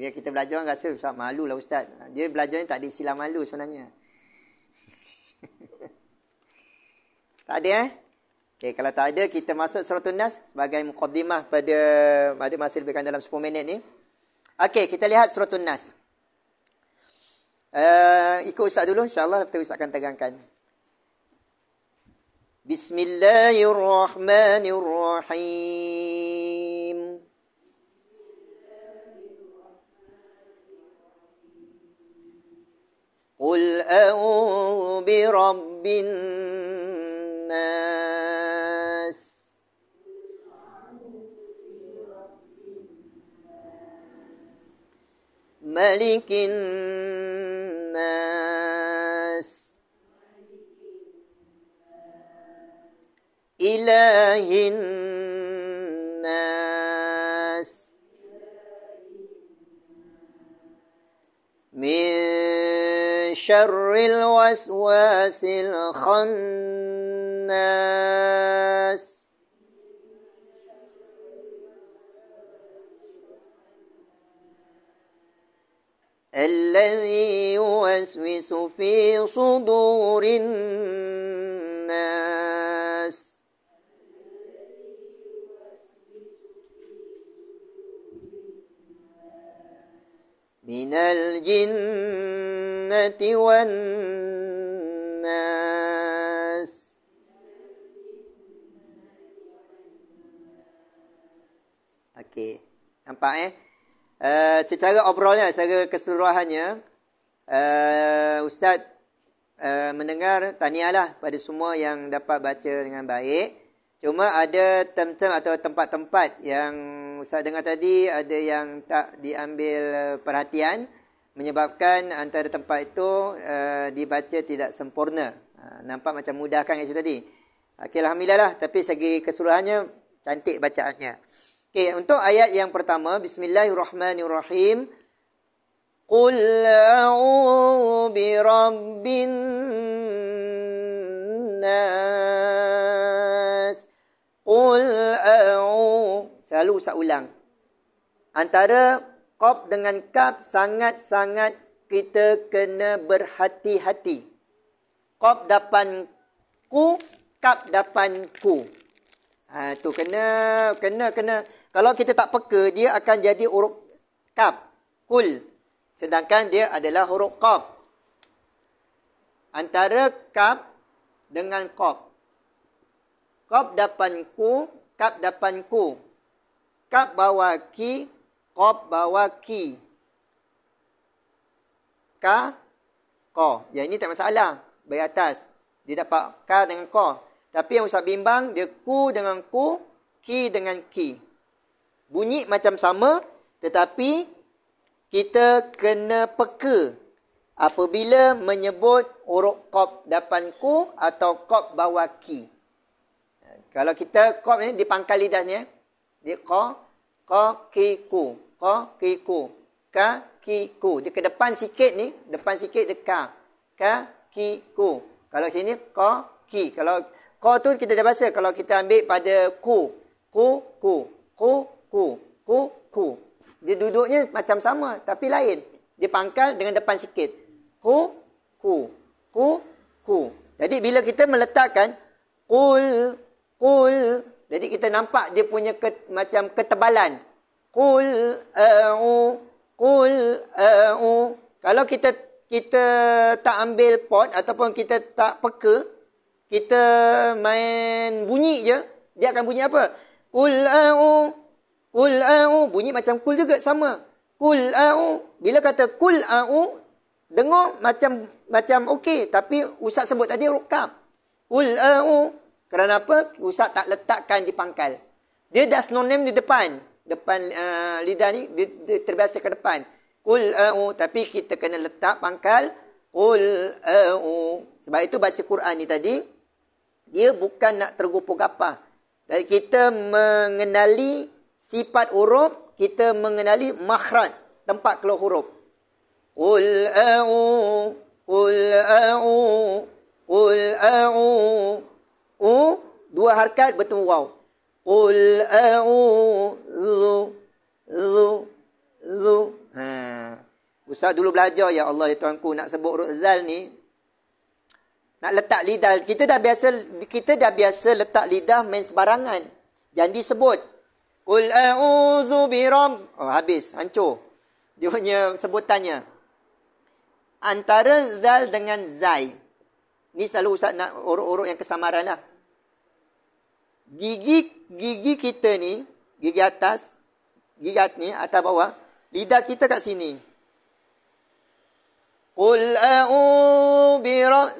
Dia kita belajar orang rasa Ustaz malu lah Ustaz. Dia belajar ni tak ada istilah malu sebenarnya. Tak ada Okay, kalau tak ada, kita masuk Suratul Nas sebagai muqaddimah pada masa lebih kurang dalam 10 minit ni. Okay, kita lihat Suratul Nas. Ikut Ustaz dulu, insya-Allah lepas tu Ustaz akan terangkan. Bismillahirrahmanirrahim. Qul a'udzu birabbin nas. Malikin nas. Ilahin nas. Min syarril waswasil khannas. Alladhi yuwaswisu fi sudurin nas. Minal jinnati wan nas. Okey, nampak secara obrolnya, secara keseluruhannya, Ustaz mendengar tahniahlah pada semua yang dapat baca dengan baik. Cuma ada term-term atau tempat-tempat yang Ustaz dengar tadi ada yang tak diambil perhatian, menyebabkan antara tempat itu dibaca tidak sempurna. Nampak macam mudahkan kat situ tadi. Okey, alhamdulillah lah. Tapi segi keseluruhannya cantik bacaannya. Okey, untuk ayat yang pertama, Bismillahirrahmanirrahim. Qul a'udzu birabbin nas. Qul a'udzu. Selalu Ustaz ulang. Antara qaf dengan kaf sangat-sangat kita kena berhati-hati. Qaf depan ku, kaf depan ku. Tu kena. Kalau kita tak peka, dia akan jadi huruf kaf, kul. Sedangkan dia adalah huruf qaf. Antara kaf dengan qaf. Qaf depan ku, kaf depan ku. Kaf bawah ki, qaf bawah ki. Ka, ko. Yang ini tak masalah. Bagi atas. Dia dapat ka dengan ko. Tapi yang Ustaz bimbang, dia ku dengan ku, ki dengan ki. Bunyi macam sama, tetapi kita kena peka apabila menyebut huruf qaf depan ku atau qaf bawah ki. Kalau kita qaf ni dipangkal lidahnya, dia ko, ki, ku, ko, ki, ku, ka, ki, ku. Dia ke depan sikit ni, depan sikit dia ka, ki, ku. Kalau sini ko, ki. Kalau ko tu kita dah bahasa, kalau kita ambil pada ku, dia duduknya macam sama tapi lain. Dia pangkal dengan depan sikit. Ku. Jadi bila kita meletakkan qul, jadi kita nampak dia punya macam ketebalan. Qul a'u. Kalau kita tak ambil pot ataupun kita tak peka, kita main bunyi je, dia akan bunyi apa? Qul a'u. Bunyi macam kul juga, sama. Qul a'u. Bila kata qul a'u, dengar macam okey, tapi Ustaz sebut tadi huruf kaf. Qul a'u. Kerana apa? Ustaz tak letakkan di pangkal. Dia dah synonim di depan lidah ni, dia terbiasa ke depan. Qul a'u. Tapi kita kena letak pangkal. Qul a'u. Sebab itu baca Quran ni tadi, dia bukan nak tergopoh-gapah. Jadi kita mengenali sifat huruf, kita mengenali makhraj, tempat keluar huruf. Qul a'u. Dua harakat bertemu waw. Qul a'udzu. Ustaz dulu belajar, ya Allah ya Tuanku, nak sebut huruf zal ni, nak letak lidah, kita dah biasa letak lidah main sebarangan. Jangan disebut. Qul a'udzu birabb. Habis, hancur dia punya sebutannya. Antara zal dengan zai, ni selalu Ustaz nak urut-urut yang kesamaran lah. Gigi kita ni, gigi atas, ni atas bawah, lidah kita kat sini. Qul a'udzu birabb.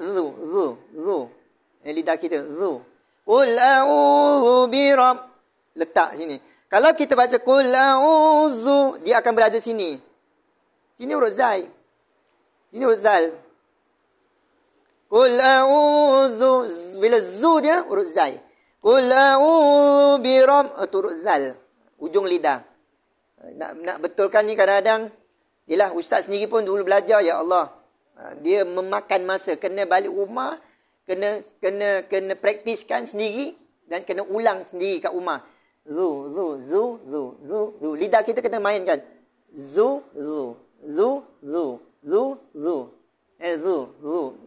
Lidah kita, zu. Qul a'udzu birabb. Letak sini. Kalau kita baca qul a'udzu, dia akan berada sini. Sini huruf zai. Sini huruf zal. Qul a'udzu. Bila zu dia huruf zai. Qul a'udzu birabb, itu huruf zal. Ujung lidah. Nak betulkan ni kadang-kadang, yelah Ustaz sendiri pun dulu belajar, ya Allah. Dia memakan masa, kena balik rumah, kena praktiskan sendiri dan kena ulang sendiri kat rumah. Zu. Lidah kita kena mainkan. Zu.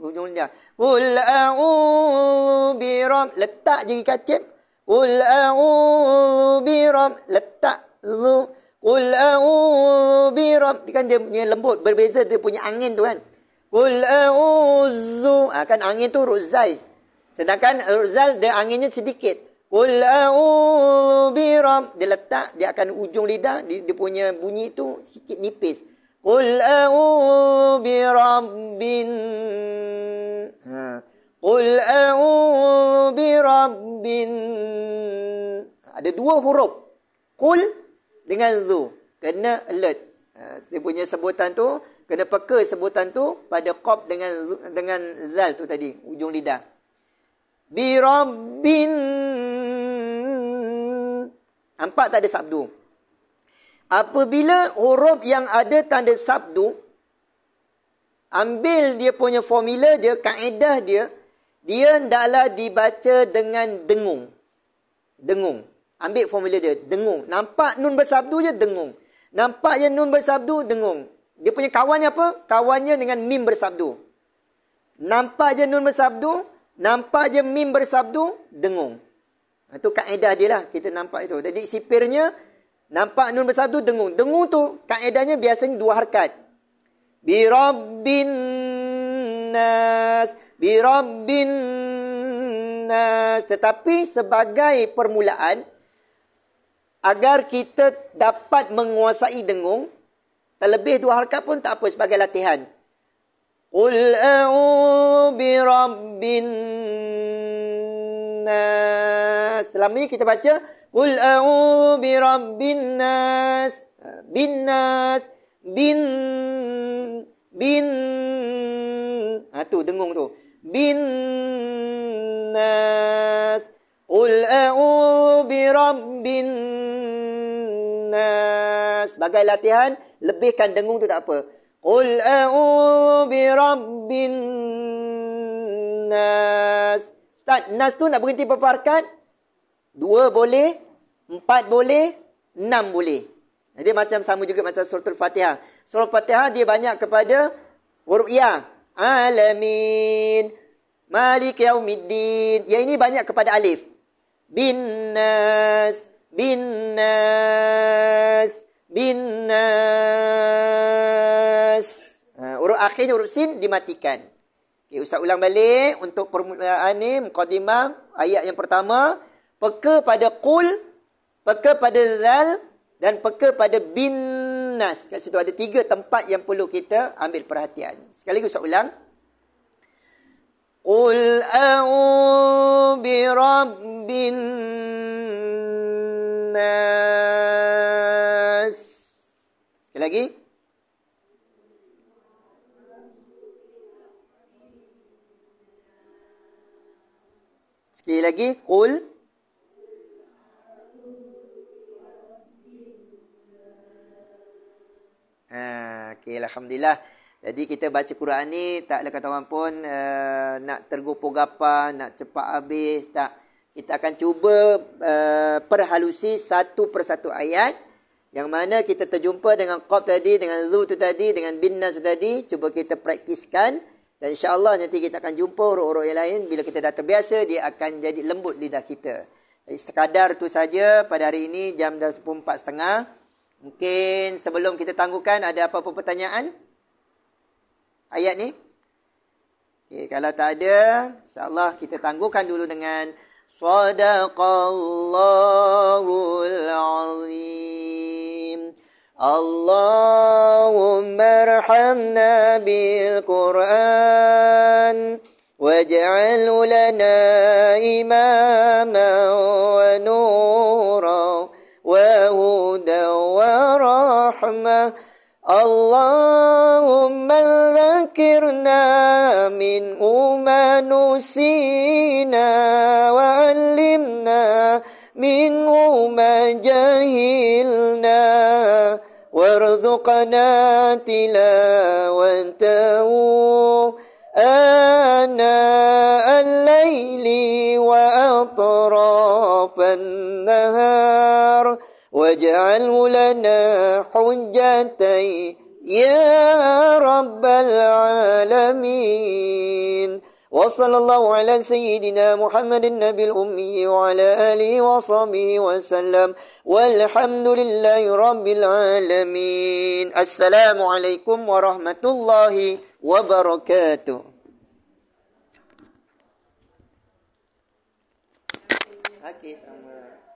Ujung lidah. Qul a'udzu birabb. Letak je kacip. Qul a'udzu birabb. Letak zu. Qul a'udzu birabb. Kan dia punya lembut, berbeza dia punya angin tu kan. Qul a'udzu. Kan angin tu huruf zai. Sedangkan huruf zal dia anginnya sedikit. Qul a'udzu birabb. Dia letak, dia akan ujung lidah, dia punya bunyi tu sikit nipis. Qul a'udzu birabbin. Qul a'udzu birabbin. Ada dua huruf. Qul dengan zu. Kena alert. Saya punya sebutan tu, kena peka sebutan tu pada qaf dengan zal tu tadi, ujung lidah. Birabbin. Nampak tak ada sabdu? Apabila huruf yang ada tanda sabdu, Ambil dia punya formula dia, kaedah dia, dia hendaklah dibaca dengan dengung. Dengung. Ambil formula dia, dengung. Nampak nun bersabdu je, dengung. Nampak je nun bersabdu, dengung. Dia punya kawannya apa? Kawannya dengan mim bersabdu. Nampak je nun bersabdu, nampak je mim bersabdu, dengung. Itu kaedah dia lah. Kita nampak itu. Jadi sipirnya, nampak nun bersabdu, dengung. Dengung tu, kaedahnya biasanya 2 harakat. Bi Rabbin nas. Bi Rabbin nas. Tetapi sebagai permulaan, agar kita dapat menguasai dengung, terlebih 2 harakat pun tak apa sebagai latihan. Qul a'udzu bi rabbin nas. Selama ni kita baca Qul a'udzu bi rabbin nas. Bin nas. Bin. Tu dengung tu. Bin nas. Qul a'udzu bi rabbin nas. Sebagai latihan, lebihkan dengung tu tak apa. Qul a'udzu bi rabbin nas. Ustaz, nas tu nak berhenti berapa harakat? 2 boleh, 4 boleh, 6 boleh. Jadi macam sama juga macam surah Al-Fatihah. Surah Al-Fatihah dia banyak kepada huruf ya. Alamin. Malik yaumiddin. Yang ini banyak kepada alif. Bin nas. Bin nas. Bin nas. Huruf akhirnya huruf sin dimatikan. Okay, Ustaz ulang balik untuk permulaan ni, mukadimah ayat yang pertama. Peka pada qul, peka pada zal, dan peka pada bin nas. Kat situ ada 3 tempat yang perlu kita ambil perhatian. Sekali lagi Ustaz ulang. Qul a'udzu bi rabbin nas. Sekali lagi. Sekali lagi, qul. Okay, Alhamdulillah. Jadi kita baca Quran ni, taklah kata orang pun nak tergopoh gapa, nak cepat habis, tak. Kita akan cuba perhalusi satu persatu ayat. Yang mana kita terjumpa dengan qaf tadi, dengan zu tu tadi, dengan bin nas tadi. Cuba kita praktiskan. Dan insyaAllah nanti kita akan jumpa huruf-huruf yang lain. Bila kita dah terbiasa, dia akan jadi lembut lidah kita. Jadi sekadar tu saja pada hari ini, jam dah 4:30. Mungkin sebelum kita tangguhkan, ada apa-apa pertanyaan? Ayat ni? Okay, kalau tak ada, insyaAllah kita tangguhkan dulu dengan Sadaqallahul Azim. Allahumma arhamna bil Qur'an waj'alhu lana imaman wa nura wa hudan wa rahmah. Allahumma dzakirna minhu ma nusina wa 'allimna minhu ma jahilna warzuqna tilawatahu ana al-laili wa atrafan nahar waj'alhu lana hujjatan ya rabbal alamin. وصلى الله على سيدنا محمد النبي الأمي وعلى آله وصحبه وسلم والحمد لله رب العالمين. السلام عليكم ورحمة الله وبركاته. Okay, sama.